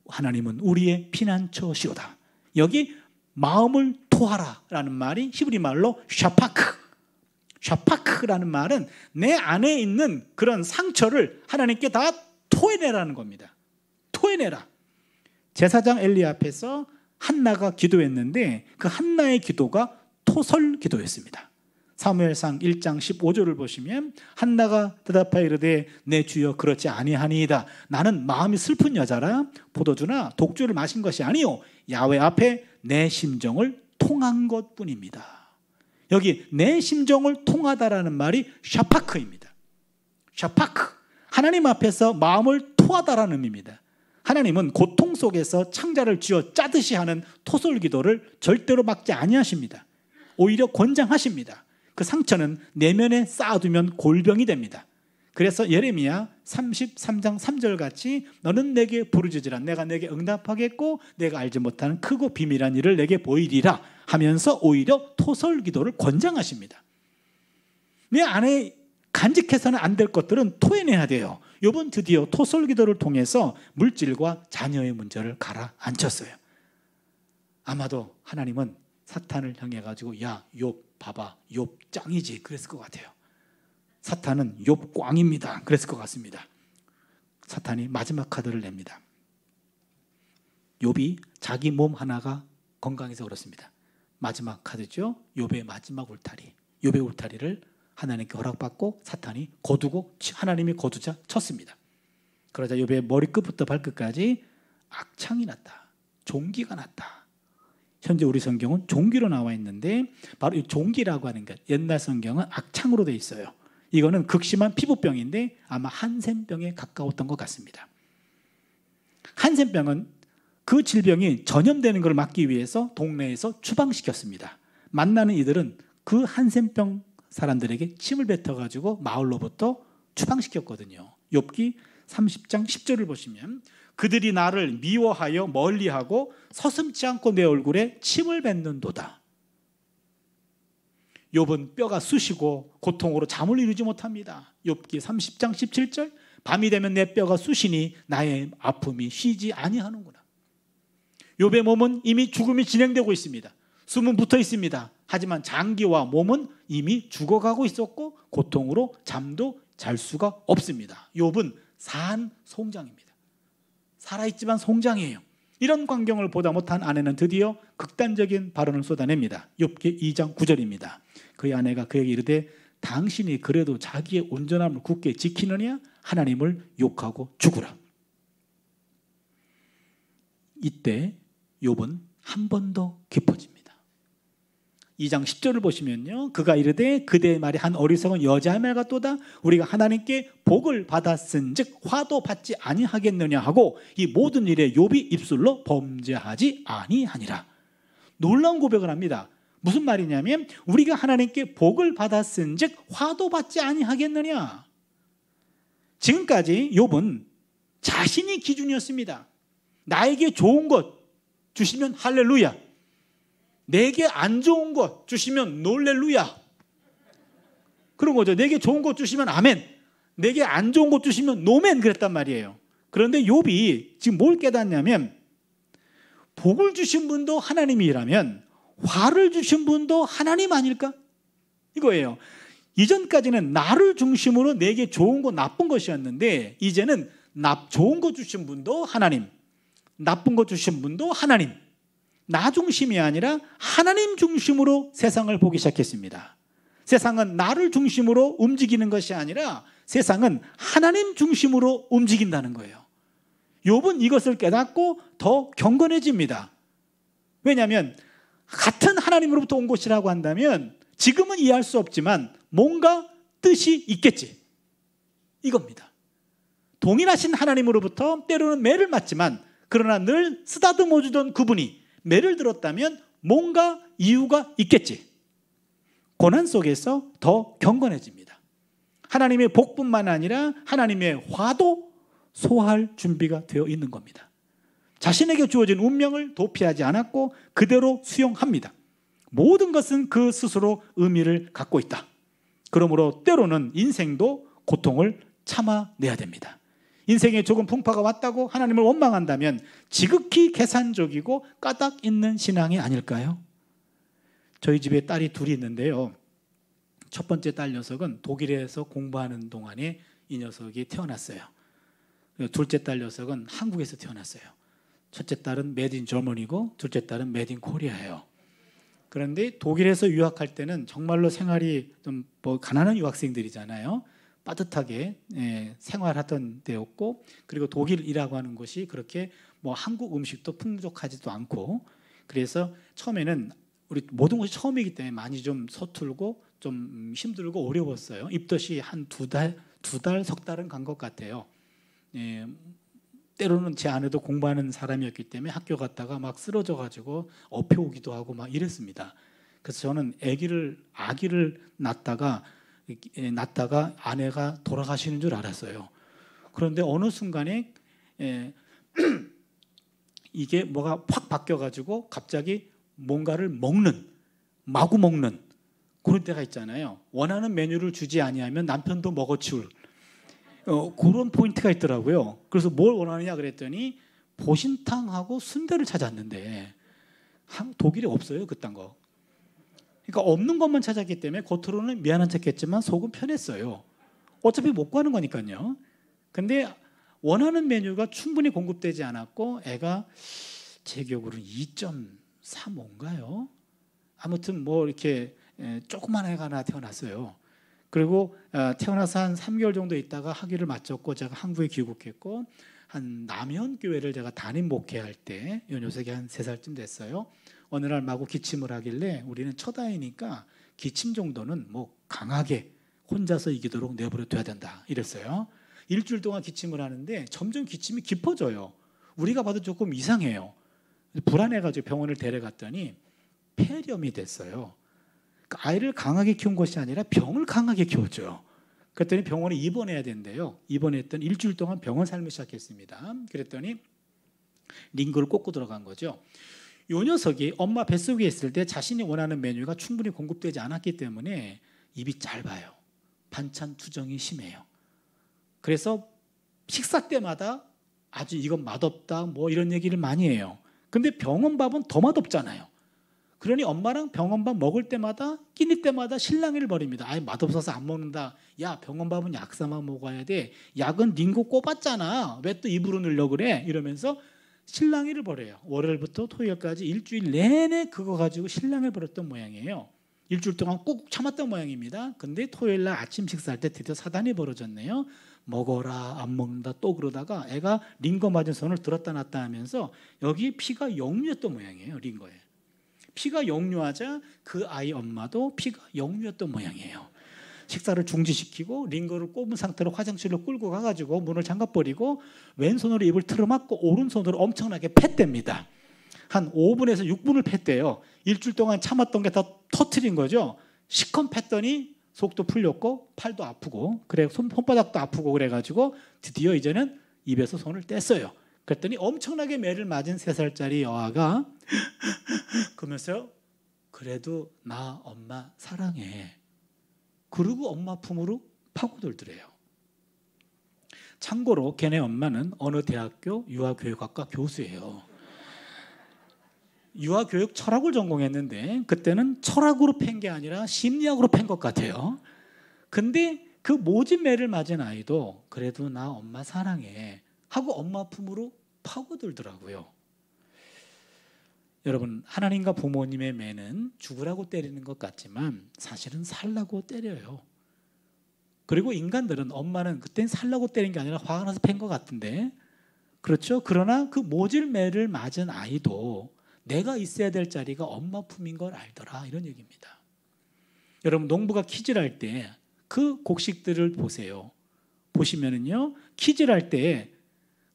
Speaker 2: 하나님은 우리의 피난처시오다. 여기 마음을 토하라라는 말이 히브리 말로 샤파크라는 말은 내 안에 있는 그런 상처를 하나님께 다 토해내라는 겁니다. 토해내라. 제사장 엘리 앞에서 한나가 기도했는데 그 한나의 기도가 토설 기도였습니다. 사무엘상 1장 15절을 보시면 한나가 대답하여 이르되 내 주여 그렇지 아니하니이다. 나는 마음이 슬픈 여자라 포도주나 독주를 마신 것이 아니요 야훼 앞에 내 심정을 통한 것뿐입니다. 여기 내 심정을 통하다라는 말이 샤파크입니다. 샤파크. 하나님 앞에서 마음을 토하다라는 의미입니다. 하나님은 고통 속에서 창자를 쥐어 짜듯이 하는 토설 기도를 절대로 막지 아니하십니다. 오히려 권장하십니다. 그 상처는 내면에 쌓아두면 골병이 됩니다. 그래서 예레미야 33장 3절 같이 너는 내게 부르짖으라 내가 내게 응답하겠고 내가 알지 못하는 크고 비밀한 일을 내게 보이리라 하면서 오히려 토설 기도를 권장하십니다. 내 안에 간직해서는 안 될 것들은 토해내야 돼요. 욥은 드디어 토설 기도를 통해서 물질과 자녀의 문제를 가라앉혔어요. 아마도 하나님은 사탄을 향해 가지고 야 욥 봐봐 욥 짱이지 그랬을 것 같아요. 사탄은 욥 꽝입니다 그랬을 것 같습니다. 사탄이 마지막 카드를 냅니다. 욥이 자기 몸 하나가 건강해서 그렇습니다. 마지막 카드죠. 욥의 마지막 울타리. 욥의 울타리를 하나님께 허락받고 사탄이 거두고 하나님이 거두자 쳤습니다. 그러자 욥의 머리끝부터 발끝까지 악창이 났다. 종기가 났다. 현재 우리 성경은 종기로 나와 있는데 바로 이 종기라고 하는 것 옛날 성경은 악창으로 되어 있어요. 이거는 극심한 피부병인데 아마 한센병에 가까웠던 것 같습니다. 한센병은 그 질병이 전염되는 것을 막기 위해서 동네에서 추방시켰습니다. 만나는 이들은 그 한센병 사람들에게 침을 뱉어가지고 마을로부터 추방시켰거든요. 욥기 30장 10절을 보시면 그들이 나를 미워하여 멀리하고 서슴지 않고 내 얼굴에 침을 뱉는도다. 욥은 뼈가 쑤시고 고통으로 잠을 이루지 못합니다. 욥기 30장 17절 밤이 되면 내 뼈가 쑤시니 나의 아픔이 쉬지 아니하는구나. 욥의 몸은 이미 죽음이 진행되고 있습니다. 숨은 붙어 있습니다. 하지만 장기와 몸은 이미 죽어가고 있었고 고통으로 잠도 잘 수가 없습니다. 욥은 산송장입니다. 살아있지만 송장이에요. 이런 광경을 보다 못한 아내는 드디어 극단적인 발언을 쏟아냅니다. 욥기 2장 9절입니다. 그의 아내가 그에게 이르되 당신이 그래도 자기의 온전함을 굳게 지키느냐 하나님을 욕하고 죽으라. 이때 욥은 한 번 더 깊어집니다. 2장 10절을 보시면요. 그가 이르되 그대의 말이 한 어리석은 여자의 말 같도다. 우리가 하나님께 복을 받았은 즉 화도 받지 아니하겠느냐 하고 이 모든 일에 욥이 입술로 범죄하지 아니하니라. 놀라운 고백을 합니다. 무슨 말이냐면 우리가 하나님께 복을 받았은 즉 화도 받지 아니하겠느냐. 지금까지 욥은 자신이 기준이었습니다. 나에게 좋은 것 주시면 할렐루야. 내게 안 좋은 것 주시면 놀렐루야. 그런 거죠. 내게 좋은 것 주시면 아멘. 내게 안 좋은 것 주시면 노멘 그랬단 말이에요. 그런데 욥이 지금 뭘 깨닫냐면 복을 주신 분도 하나님이라면 화를 주신 분도 하나님 아닐까? 이거예요. 이전까지는 나를 중심으로 내게 좋은 것 나쁜 것이었는데 이제는 좋은 것 주신 분도 하나님, 나쁜 것 주신 분도 하나님. 나 중심이 아니라 하나님 중심으로 세상을 보기 시작했습니다. 세상은 나를 중심으로 움직이는 것이 아니라 세상은 하나님 중심으로 움직인다는 거예요. 욥은 이것을 깨닫고 더 경건해집니다. 왜냐하면 같은 하나님으로부터 온 것이라고 한다면 지금은 이해할 수 없지만 뭔가 뜻이 있겠지. 이겁니다. 동일하신 하나님으로부터 때로는 매를 맞지만 그러나 늘 쓰다듬어 주던 그분이 매를 들었다면 뭔가 이유가 있겠지. 고난 속에서 더 경건해집니다. 하나님의 복뿐만 아니라 하나님의 화도 소화할 준비가 되어 있는 겁니다. 자신에게 주어진 운명을 도피하지 않았고 그대로 수용합니다. 모든 것은 그 스스로 의미를 갖고 있다. 그러므로 때로는 인생도 고통을 참아내야 됩니다. 인생에 조금 풍파가 왔다고 하나님을 원망한다면 지극히 계산적이고 까닭 있는 신앙이 아닐까요? 저희 집에 딸이 둘이 있는데요. 첫 번째 딸 녀석은 독일에서 공부하는 동안에 이 녀석이 태어났어요. 둘째 딸 녀석은 한국에서 태어났어요. 첫째 딸은 메이드 인 저머니고 둘째 딸은 메이드 인 코리아예요. 그런데 독일에서 유학할 때는 정말로 생활이 좀 가난한 유학생들이잖아요. 빠듯하게 생활하던 때였고, 그리고 독일이라고 하는 곳이 그렇게 한국 음식도 풍족하지도 않고, 그래서 처음에는 우리 모든 것이 처음이기 때문에 많이 좀 서툴고 좀 힘들고 어려웠어요. 입덧이 한 두 달, 석 달은 간 것 같아요. 때로는 제 아내도 공부하는 사람이었기 때문에 학교 갔다가 막 쓰러져 가지고 업혀 오기도 하고 막 이랬습니다. 그래서 저는 아기를 낳다가 아내가 돌아가시는 줄 알았어요. 그런데 어느 순간에 이게 뭐가 확 바뀌어 가지고 갑자기 뭔가를 마구 먹는 그런 때가 있잖아요. 원하는 메뉴를 주지 아니하면 남편도 먹어치울 그런 포인트가 있더라고요. 그래서 뭘 원하느냐 그랬더니 보신탕하고 순대를 찾았는데 독일에 없어요, 그딴 거. 그러니까 없는 것만 찾았기 때문에 겉으로는 미안한 척했지만 속은 편했어요. 어차피 못 구하는 거니까요. 근데 원하는 메뉴가 충분히 공급되지 않았고 애가 제 기억으로는 2.35인가요? 아무튼 이렇게 조그만 애가 하나 태어났어요. 그리고 태어나서 한 3개월 정도 있다가 학위를 마쳤고 제가 한국에 귀국했고, 한 남현교회를 제가 담임 목회할 때 이 녀석이 한 3살쯤 됐어요. 어느 날 마구 기침을 하길래 우리는 첫 아이니까 기침 정도는 강하게 혼자서 이기도록 내버려 둬야 된다 이랬어요. 일주일 동안 기침을 하는데 점점 기침이 깊어져요. 우리가 봐도 조금 이상해요. 불안해가지고 병원을 데려갔더니 폐렴이 됐어요. 아이를 강하게 키운 것이 아니라 병을 강하게 키웠죠. 그랬더니 병원에 입원해야 된대요. 입원했더니 일주일 동안 병원 삶을 시작했습니다. 그랬더니 링거를 꽂고 들어간 거죠. 이 녀석이 엄마 뱃속에 있을 때 자신이 원하는 메뉴가 충분히 공급되지 않았기 때문에 입이 짧아요. 반찬 투정이 심해요. 그래서 식사 때마다 아주 이건 맛없다 이런 얘기를 많이 해요. 근데 병원 밥은 더 맛없잖아요. 그러니 엄마랑 병원밥 먹을 때마다 끼니 때마다 실랑이를 벌입니다. 아이 맛없어서 안 먹는다. 야 병원밥은 약사만 먹어야 돼. 약은 링거 꼽았잖아. 왜 또 입으로 넣으려고 그래? 이러면서 실랑이를 벌여요. 월요일부터 토요일까지 일주일 내내 그거 가지고 실랑이를 벌였던 모양이에요. 일주일 동안 꾹 참았던 모양입니다. 근데 토요일날 아침 식사할 때 드디어 사단이 벌어졌네요. 먹어라 안 먹는다 또 그러다가 애가 링거 맞은 손을 들었다 놨다 하면서 여기 피가 역류했던 모양이에요. 링거에. 피가 역류하자 그 아이 엄마도 피가 역류했던 모양이에요. 식사를 중지시키고 링거를 꼽은 상태로 화장실로 끌고 가가지고 문을 잠가버리고 왼손으로 입을 틀어막고 오른손으로 엄청나게 팼답니다. 한 5분에서 6분을 팼대요. 일주일 동안 참았던 게 다 터트린 거죠. 시컨 팼더니 속도 풀렸고 팔도 아프고 그래 손바닥도 아프고 그래가지고 드디어 이제는 입에서 손을 뗐어요. 그랬더니 엄청나게 매를 맞은 3살짜리 여아가 그러면서 그래도 나 엄마 사랑해. 그러고 엄마 품으로 파고들더래요. 참고로 걔네 엄마는 어느 대학교 유아교육학과 교수예요. 유아교육 철학을 전공했는데 그때는 철학으로 팬 게 아니라 심리학으로 팬 것 같아요. 근데 그 모진 매를 맞은 아이도 그래도 나 엄마 사랑해 하고 엄마 품으로 파고들더라고요. 여러분 하나님과 부모님의 매는 죽으라고 때리는 것 같지만 사실은 살라고 때려요. 그리고 인간들은 엄마는 그땐 살라고 때린 게 아니라 화가 나서 팬 것 같은데 그렇죠? 그러나 그 모질 매를 맞은 아이도 내가 있어야 될 자리가 엄마 품인 걸 알더라 이런 얘기입니다. 여러분 농부가 키질 할 때 그 곡식들을 보세요. 보시면은요 키질 할 때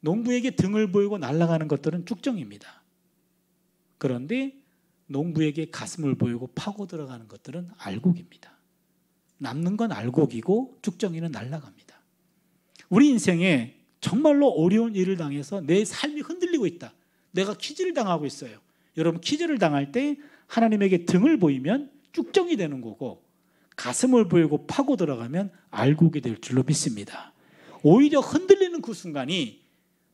Speaker 2: 농부에게 등을 보이고 날아가는 것들은 쭉정입니다. 그런데 농부에게 가슴을 보이고 파고 들어가는 것들은 알곡입니다. 남는 건 알곡이고 쭉정이는 날아갑니다. 우리 인생에 정말로 어려운 일을 당해서 내 삶이 흔들리고 있다. 내가 퀴즈를 당하고 있어요. 여러분, 퀴즈를 당할 때 하나님에게 등을 보이면 쭉정이 되는 거고, 가슴을 보이고 파고 들어가면 알곡이 될 줄로 믿습니다. 오히려 흔들리는 그 순간이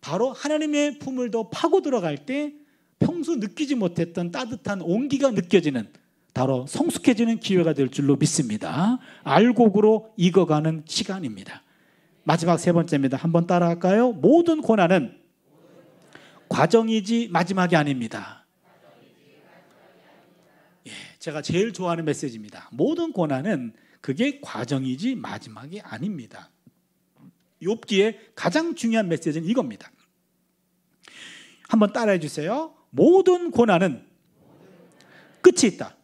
Speaker 2: 바로 하나님의 품을 더 파고 들어갈 때 평소 느끼지 못했던 따뜻한 온기가 느껴지는, 바로 성숙해지는 기회가 될 줄로 믿습니다. 알곡으로 익어가는 시간입니다. 마지막 세 번째입니다. 한번 따라할까요? 모든 고난은 과정이지 마지막이 아닙니다. 예, 제가 제일 좋아하는 메시지입니다. 모든 고난은 그게 과정이지 마지막이 아닙니다. 욥기의 가장 중요한 메시지는 이겁니다. 한번 따라해 주세요. 모든 고난은 끝이 있다.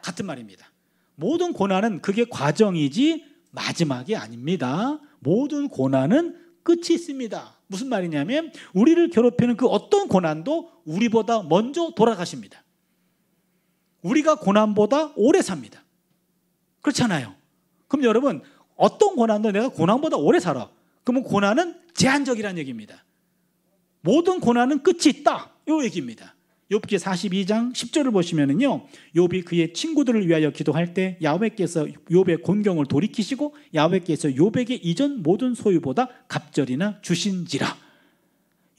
Speaker 2: 같은 말입니다. 모든 고난은 그게 과정이지 마지막이 아닙니다. 모든 고난은 끝이 있습니다. 무슨 말이냐면 우리를 괴롭히는 그 어떤 고난도 우리보다 먼저 돌아가십니다. 우리가 고난보다 오래 삽니다. 그렇잖아요. 그럼 여러분, 어떤 고난도 내가 고난보다 오래 살아. 그러면 고난은 제한적이라는 얘기입니다. 모든 고난은 끝이 있다. 이 얘기입니다. 욥기 42장 10절을 보시면은요, 욥이 그의 친구들을 위하여 기도할 때 야훼께서 욥의 곤경을 돌이키시고 야훼께서 욥에게 이전 모든 소유보다 갑절이나 주신지라.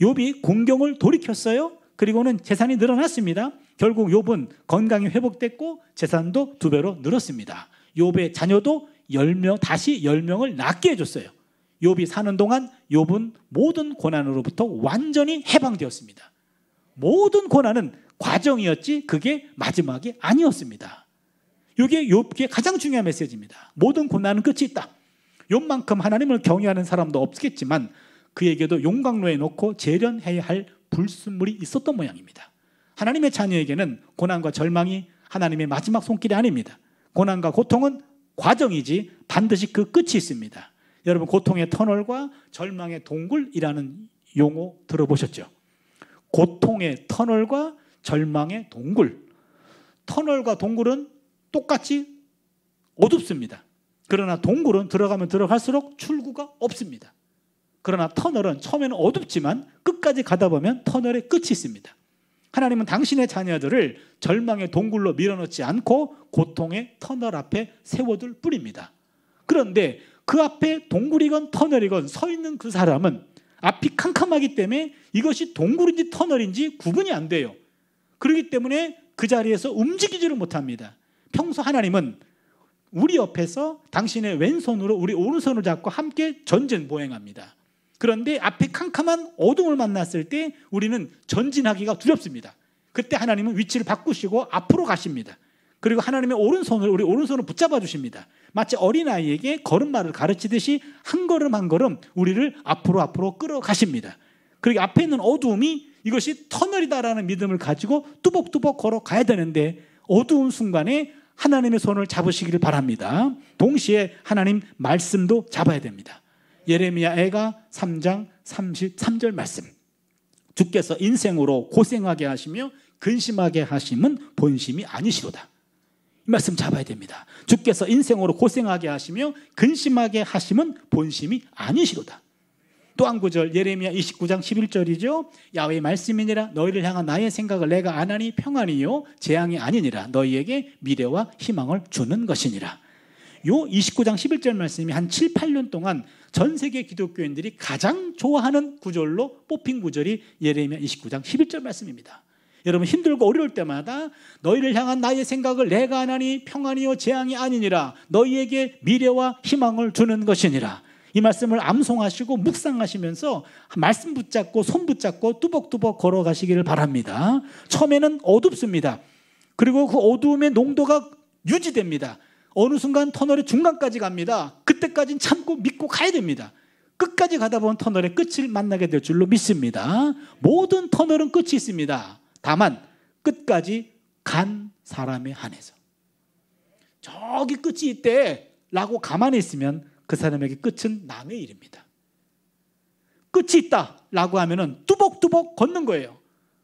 Speaker 2: 욥이 곤경을 돌이켰어요. 그리고는 재산이 늘어났습니다. 결국 욥은 건강이 회복됐고 재산도 2배로 늘었습니다. 욥의 자녀도 10명, 다시 10명을 낳게 해줬어요. 욥이 사는 동안 욥은 모든 고난으로부터 완전히 해방되었습니다. 모든 고난은 과정이었지 그게 마지막이 아니었습니다. 이게 욥기의 가장 중요한 메시지입니다. 모든 고난은 끝이 있다. 욥만큼 하나님을 경외하는 사람도 없겠지만 그에게도 용광로에 놓고 재련해야 할 불순물이 있었던 모양입니다. 하나님의 자녀에게는 고난과 절망이 하나님의 마지막 손길이 아닙니다. 고난과 고통은 과정이지 반드시 그 끝이 있습니다. 여러분, 고통의 터널과 절망의 동굴이라는 용어 들어보셨죠? 고통의 터널과 절망의 동굴. 터널과 동굴은 똑같이 어둡습니다. 그러나 동굴은 들어가면 들어갈수록 출구가 없습니다. 그러나 터널은 처음에는 어둡지만 끝까지 가다 보면 터널의 끝이 있습니다. 하나님은 당신의 자녀들을 절망의 동굴로 밀어넣지 않고 고통의 터널 앞에 세워둘 뿐입니다. 그런데 그 앞에 동굴이건 터널이건 서 있는 그 사람은 앞이 캄캄하기 때문에 이것이 동굴인지 터널인지 구분이 안 돼요. 그렇기 때문에 그 자리에서 움직이지를 못합니다. 평소 하나님은 우리 옆에서 당신의 왼손으로 우리 오른손을 잡고 함께 전진 보행합니다. 그런데 앞에 캄캄한 어둠을 만났을 때 우리는 전진하기가 두렵습니다. 그때 하나님은 위치를 바꾸시고 앞으로 가십니다. 그리고 하나님의 오른손을 우리 오른손을 붙잡아 주십니다. 마치 어린아이에게 걸음마를 가르치듯이 한 걸음 한 걸음 우리를 앞으로 끌어가십니다. 그리고 앞에 있는 어두움이 이것이 터널이다라는 믿음을 가지고 뚜벅뚜벅 걸어가야 되는데 어두운 순간에 하나님의 손을 잡으시기를 바랍니다. 동시에 하나님 말씀도 잡아야 됩니다. 예레미야 애가 3장 33절 말씀. 주께서 인생으로 고생하게 하시며 근심하게 하심은 본심이 아니시로다. 이 말씀 잡아야 됩니다. 주께서 인생으로 고생하게 하시며 근심하게 하심은 본심이 아니시로다. 또 한 구절 예레미야 29장 11절이죠. 야훼의 말씀이니라 너희를 향한 나의 생각을 내가 아나니 평안이요 재앙이 아니니라 너희에게 미래와 희망을 주는 것이니라. 요 29장 11절 말씀이 한 7, 8년 동안 전 세계 기독교인들이 가장 좋아하는 구절로 뽑힌 구절이 예레미야 29장 11절 말씀입니다. 여러분, 힘들고 어려울 때마다 너희를 향한 나의 생각을 내가 아나니 평안이요 재앙이 아니니라 너희에게 미래와 희망을 주는 것이니라. 이 말씀을 암송하시고 묵상하시면서 말씀 붙잡고 손 붙잡고 뚜벅뚜벅 걸어가시기를 바랍니다. 처음에는 어둡습니다. 그리고 그 어두움의 농도가 유지됩니다. 어느 순간 터널의 중간까지 갑니다. 그때까지는 참고 믿고 가야 됩니다. 끝까지 가다 보면 터널의 끝을 만나게 될 줄로 믿습니다. 모든 터널은 끝이 있습니다. 다만 끝까지 간 사람에 한해서 저기 끝이 있대 라고 가만히 있으면 그 사람에게 끝은 남의 일입니다. 끝이 있다 라고 하면은 뚜벅뚜벅 걷는 거예요.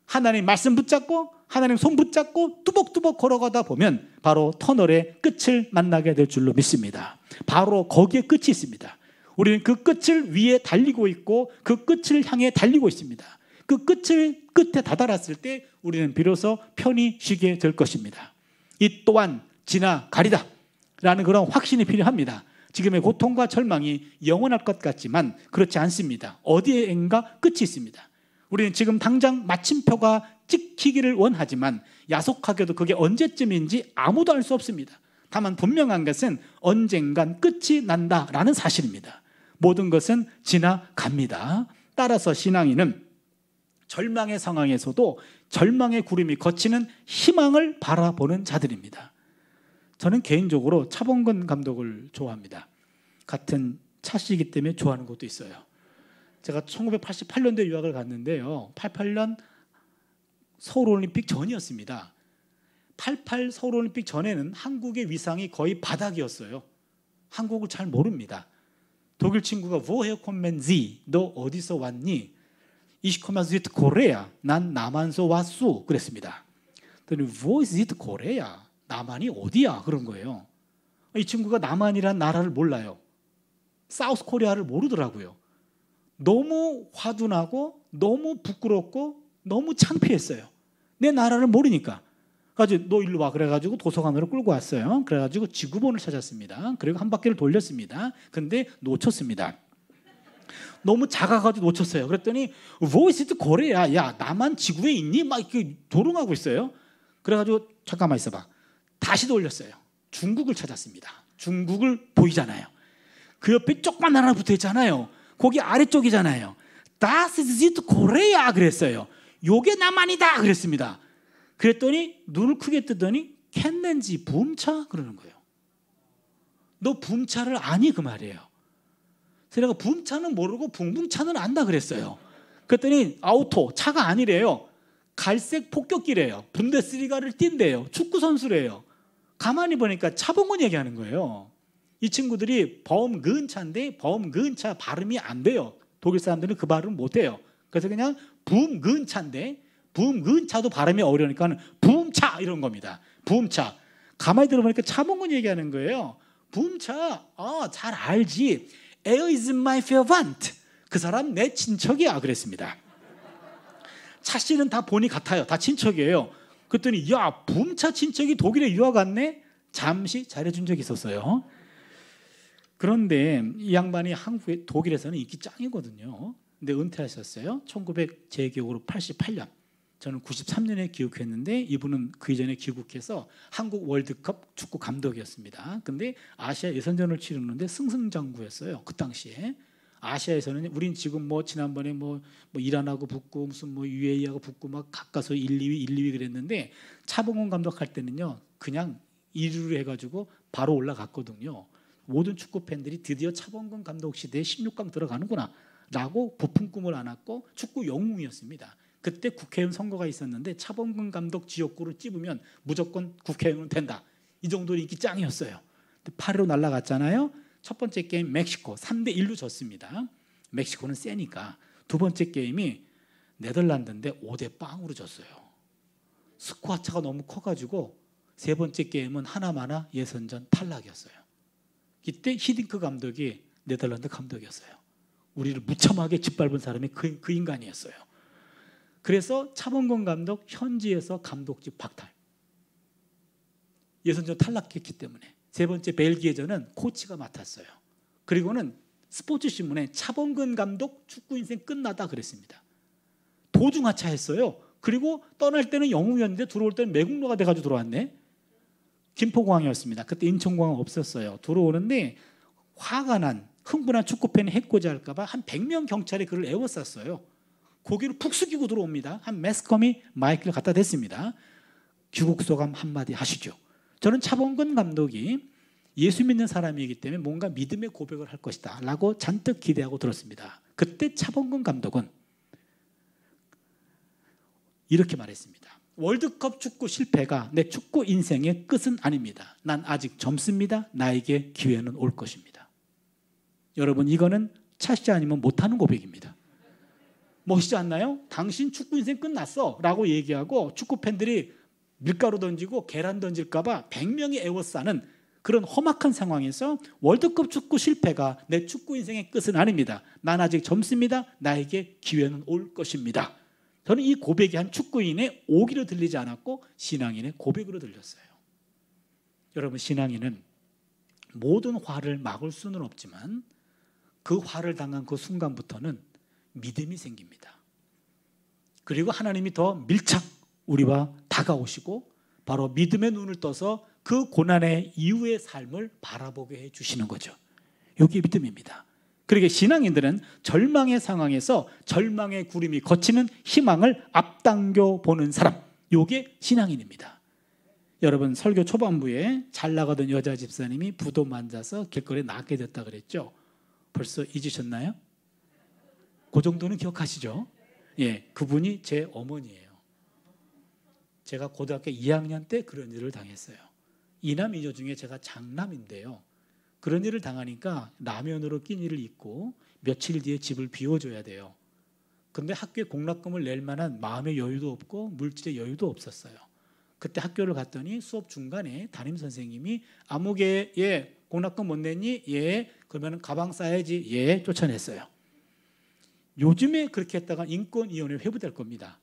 Speaker 2: 하나님 말씀 붙잡고 하나님 손 붙잡고 뚜벅뚜벅 걸어가다 보면 바로 터널의 끝을 만나게 될 줄로 믿습니다. 바로 거기에 끝이 있습니다. 우리는 그 끝을 위에 달리고 있고 그 끝을 향해 달리고 있습니다. 그 끝에 다다랐을 때 우리는 비로소 편히 쉬게 될 것입니다. 이 또한 지나가리다 라는 그런 확신이 필요합니다. 지금의 고통과 절망이 영원할 것 같지만 그렇지 않습니다. 어디에인가 끝이 있습니다. 우리는 지금 당장 마침표가 찍히기를 원하지만 야속하게도 그게 언제쯤인지 아무도 알 수 없습니다. 다만 분명한 것은 언젠간 끝이 난다라는 사실입니다. 모든 것은 지나갑니다. 따라서 신앙인은 절망의 상황에서도 절망의 구름이 걷히는 희망을 바라보는 자들입니다. 저는 개인적으로 차범근 감독을 좋아합니다. 같은 차씨이기 때문에 좋아하는 것도 있어요. 제가 1988년도에 유학을 갔는데요. 88년 서울올림픽 전이었습니다. 88 서울올림픽 전에는 한국의 위상이 거의 바닥이었어요. 한국을 잘 모릅니다. 독일 친구가 Woher kommen Sie? 너 어디서 왔니? Ich komme aus Südkorea. 난 남한서 왔소. 그랬습니다. 그랬더니 Wo ist Südkorea? 남한이 어디야? 그런 거예요. 이 친구가 남한이란 나라를 몰라요. 사우스 코리아를 모르더라고요. 너무 화도 나고 너무 부끄럽고 너무 창피했어요. 내 나라를 모르니까. 그래가지고 너 일로 와 그래가지고 도서관으로 끌고 왔어요. 그래가지고 지구본을 찾았습니다. 그리고 한 바퀴를 돌렸습니다. 근데 놓쳤습니다. 너무 작아가지고 놓쳤어요. 그랬더니 voice 고래야. 야 나만 지구에 있니? 막 이렇게 조롱하고 있어요. 그래가지고 잠깐만 있어봐. 다시 돌렸어요. 중국을 찾았습니다. 중국을 보이잖아요. 그 옆에 조그만 하나 붙어 있잖아요. 거기 아래쪽이잖아요. Das ist Korea 그랬어요. 요게 남한이다 그랬습니다. 그랬더니 눈을 크게 뜨더니 캔넨지 붐차 그러는 거예요. 너 붐차를 아니 그 말이에요. 그래서 내가 붐차는 모르고 붕붕차는 안다 그랬어요. 그랬더니 아우토 차가 아니래요. 갈색 폭격기래요. 분데스리가를 뛴대요. 축구 선수래요. 가만히 보니까 차범근 얘기하는 거예요. 이 친구들이 범근차인데 범근차 발음이 안 돼요. 독일 사람들은 그 발음 못 해요. 그래서 그냥 붐근차인데 붐근차도 발음이 어려우니까 붐차 이런 겁니다. 붐차. 가만히 들어보니까 차범근 얘기하는 거예요. 붐차. 잘 알지. Er is my verwandt. 그 사람 내 친척이야 그랬습니다. 차 씨는 다 본이 같아요. 다 친척이에요. 그랬더니 야 붐차 친척이 독일에 유학 왔네? 잠시 잘해준 적이 있었어요. 그런데 이 양반이 한국에 독일에서는 인기 짱이거든요. 근데 은퇴하셨어요. 1900 제 기억으로 88년. 저는 93년에 귀국했는데 이분은 그 이전에 귀국해서 한국 월드컵 축구 감독이었습니다. 근데 아시아 예선전을 치르는데 승승장구였어요. 그 당시에. 아시아에서는 우린 지금 뭐 지난번에 뭐 이란하고 붙고 무슨 뭐 UAE하고 붙고 막 가까서 1, 2위 그랬는데 차범근 감독 할 때는요. 그냥 1위로 해가지고 바로 올라갔거든요. 모든 축구 팬들이 드디어 차범근 감독 시대에 16강 들어가는구나 라고 부푼 꿈을 안았고 축구 영웅이었습니다. 그때 국회의원 선거가 있었는데 차범근 감독 지역구를 찝으면 무조건 국회의원은 된다. 이 정도로 인기 짱이었어요. 8위로 날아갔잖아요. 첫 번째 게임 멕시코 3대1로 졌습니다. 멕시코는 세니까. 두 번째 게임이 네덜란드인데 5대0으로 졌어요. 스코어 차가 너무 커가지고 세 번째 게임은 하나마나 예선전 탈락이었어요. 이때 히딩크 감독이 네덜란드 감독이었어요. 우리를 무참하게 짓밟은 사람이 그 인간이었어요. 그래서 차범근 감독 현지에서 감독직 박탈. 예선전 탈락했기 때문에. 세 번째 벨기에전은 코치가 맡았어요. 그리고는 스포츠신문에 차범근 감독 축구 인생 끝나다 그랬습니다. 도중하차했어요. 그리고 떠날 때는 영웅이었는데 들어올 때는 매국노가 돼가지고 들어왔네. 김포공항이었습니다. 그때 인천공항 없었어요. 들어오는데 화가 난 흥분한 축구팬이 해코지 할까 봐 한 100명 경찰이 그를 에워쌌어요. 고개를 푹 숙이고 들어옵니다. 한 매스컴이 마이크를 갖다 댔습니다. 귀국 소감 한마디 하시죠. 저는 차범근 감독이 예수 믿는 사람이기 때문에 뭔가 믿음의 고백을 할 것이다 라고 잔뜩 기대하고 들었습니다. 그때 차범근 감독은 이렇게 말했습니다. 월드컵 축구 실패가 내 축구 인생의 끝은 아닙니다. 난 아직 젊습니다. 나에게 기회는 올 것입니다. 여러분 이거는 차씨 아니면 못하는 고백입니다. 멋있지 않나요? 당신 축구 인생 끝났어 라고 얘기하고 축구 팬들이 밀가루 던지고 계란 던질까 봐 100명이 애워싸는 그런 험악한 상황에서 월드컵 축구 실패가 내 축구 인생의 끝은 아닙니다. 난 아직 젊습니다. 나에게 기회는 올 것입니다. 저는 이 고백이 한 축구인의 오기로 들리지 않았고 신앙인의 고백으로 들렸어요. 여러분, 신앙인은 모든 화를 막을 수는 없지만 그 화를 당한 그 순간부터는 믿음이 생깁니다. 그리고 하나님이 더 밀착 우리와 다가오시고 바로 믿음의 눈을 떠서 그 고난의 이후의 삶을 바라보게 해주시는 거죠. 이게 믿음입니다. 그러니까 신앙인들은 절망의 상황에서 절망의 구름이 걷히는 희망을 앞당겨 보는 사람, 이게 신앙인입니다. 여러분, 설교 초반부에 잘 나가던 여자 집사님이 부도 만져서 길거리에 낫게 됐다 그랬죠. 벌써 잊으셨나요? 그 정도는 기억하시죠? 예, 그분이 제 어머니예요. 제가 고등학교 2학년 때 그런 일을 당했어요. 이남 이녀 중에 제가 장남인데요. 그런 일을 당하니까 라면으로 끼니를 입고 며칠 뒤에 집을 비워줘야 돼요. 그런데 학교에 공락금을 낼 만한 마음의 여유도 없고 물질의 여유도 없었어요. 그때 학교를 갔더니 수업 중간에 담임 선생님이 아무개 예 공락금 못 냈니? 예. 그러면 가방 싸야지. 예. 쫓아냈어요. 요즘에 그렇게 했다가 인권위원회에 회부될 겁니다.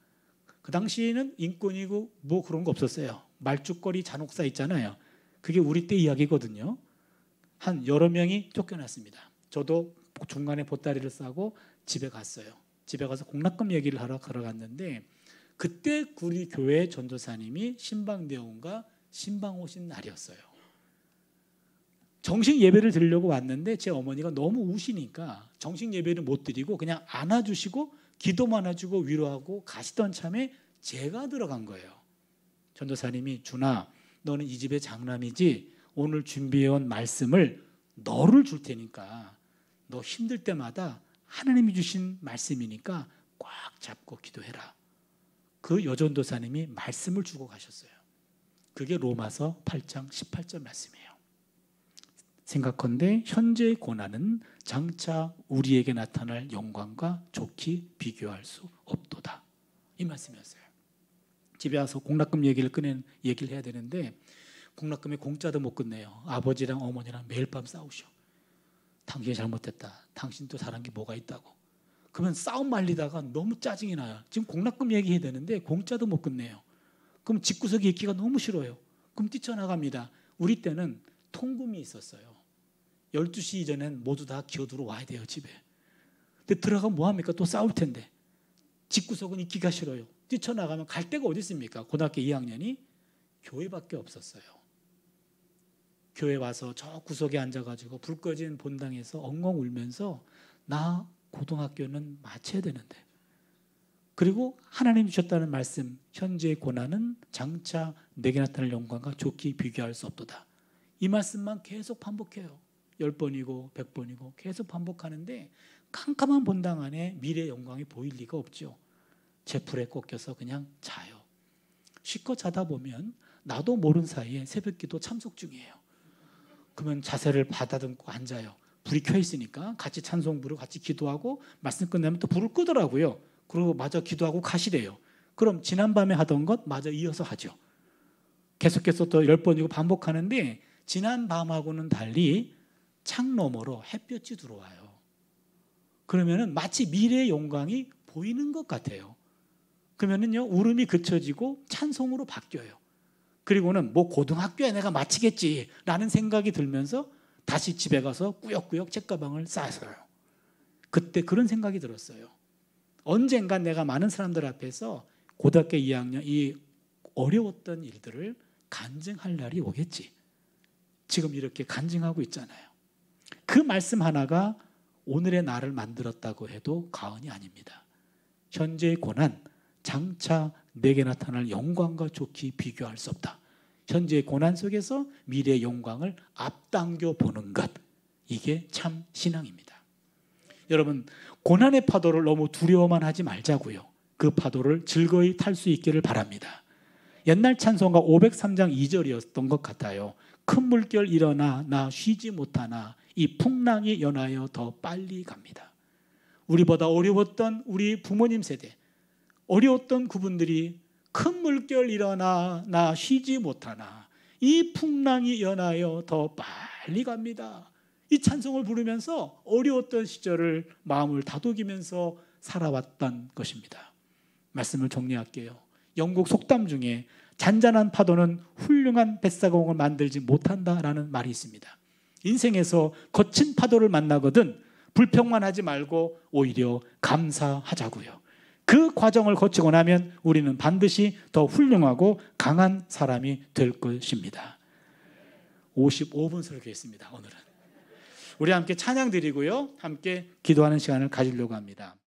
Speaker 2: 그 당시에는 인권이고 뭐 그런 거 없었어요. 말죽거리 잔혹사 있잖아요. 그게 우리 때 이야기거든요. 한 여러 명이 쫓겨났습니다. 저도 중간에 보따리를 싸고 집에 갔어요. 집에 가서 공락금 얘기를 하러 갔는데 그때 우리 교회 전도사님이 신방대원과 신방 오신 날이었어요. 정식 예배를 드리려고 왔는데 제 어머니가 너무 우시니까 정식 예배를 못 드리고 그냥 안아주시고 기도만 해주고 위로하고 가시던 참에 제가 들어간 거예요. 전도사님이 준아, 너는 이 집의 장남이지 오늘 준비해온 말씀을 너를 줄 테니까 너 힘들 때마다 하나님이 주신 말씀이니까 꽉 잡고 기도해라. 그 여전도사님이 말씀을 주고 가셨어요. 그게 로마서 8장 18절 말씀이에요. 생각컨대 현재의 고난은 장차 우리에게 나타날 영광과 좋게 비교할 수 없도다. 이 말씀이었어요. 집에 와서 공락금 얘기를 해야 되는데 공락금에 공짜도 못 끝내요. 아버지랑 어머니랑 매일 밤 싸우셔. 당신이 잘못했다. 당신도 잘한 게 뭐가 있다고. 그러면 싸움 말리다가 너무 짜증이 나요. 지금 공락금 얘기해야 되는데 공짜도 못 끝내요. 그럼 집구석에 있기가 너무 싫어요. 그럼 뛰쳐나갑니다. 우리 때는 통금이 있었어요. 12시 이전엔 모두 다 기어들어 와야 돼요, 집에. 근데 들어가면 뭐합니까? 또 싸울 텐데. 집구석은 있기가 싫어요. 뛰쳐나가면 갈 데가 어디 있습니까? 고등학교 2학년이 교회밖에 없었어요. 교회 와서 저 구석에 앉아가지고 불 꺼진 본당에서 엉엉 울면서 나 고등학교는 마쳐야 되는데. 그리고 하나님 주셨다는 말씀, 현재의 고난은 장차 내게 나타날 영광과 좋게 비교할 수 없도다. 이 말씀만 계속 반복해요. 10번이고 100번이고 계속 반복하는데 캄캄한 본당 안에 미래의 영광이 보일 리가 없죠. 제풀에 꺾여서 그냥 자요. 실컷 자다 보면 나도 모르는 사이에 새벽기도 참석 중이에요. 그러면 자세를 받아듬고 앉아요. 불이 켜 있으니까 같이 찬송 부르고 같이 기도하고 말씀 끝나면 또 불을 끄더라고요. 그리고 마저 기도하고 가시래요. 그럼 지난밤에 하던 것 마저 이어서 하죠. 계속해서 또 10번이고 반복하는데 지난 밤하고는 달리 창 너머로 햇볕이 들어와요. 그러면은 마치 미래의 영광이 보이는 것 같아요. 그러면은요 울음이 그쳐지고 찬송으로 바뀌어요. 그리고는 뭐 고등학교에 내가 마치겠지라는 생각이 들면서 다시 집에 가서 꾸역꾸역 책가방을 싸서요. 그때 그런 생각이 들었어요. 언젠간 내가 많은 사람들 앞에서 고등학교 2학년 이 어려웠던 일들을 간증할 날이 오겠지. 지금 이렇게 간증하고 있잖아요. 그 말씀 하나가 오늘의 나를 만들었다고 해도 과언이 아닙니다. 현재의 고난, 장차 내게 나타날 영광과 좋게 비교할 수 없다. 현재의 고난 속에서 미래의 영광을 앞당겨 보는 것, 이게 참 신앙입니다. 여러분, 고난의 파도를 너무 두려워만 하지 말자고요. 그 파도를 즐거이 탈 수 있기를 바랍니다. 옛날 찬송가 503장 2절이었던 것 같아요. 큰 물결 일어나 나 쉬지 못하나 이 풍랑이 연하여 더 빨리 갑니다. 우리보다 어려웠던 우리 부모님 세대, 어려웠던 그분들이 큰 물결 일어나 나 쉬지 못하나 이 풍랑이 연하여 더 빨리 갑니다. 이 찬송을 부르면서 어려웠던 시절을 마음을 다독이면서 살아왔던 것입니다. 말씀을 정리할게요. 영국 속담 중에 잔잔한 파도는 훌륭한 뱃사공을 만들지 못한다라는 말이 있습니다. 인생에서 거친 파도를 만나거든 불평만 하지 말고 오히려 감사하자고요. 그 과정을 거치고 나면 우리는 반드시 더 훌륭하고 강한 사람이 될 것입니다. 55분 설교했습니다. 오늘은 우리 함께 찬양 드리고요, 함께 기도하는 시간을 가지려고 합니다.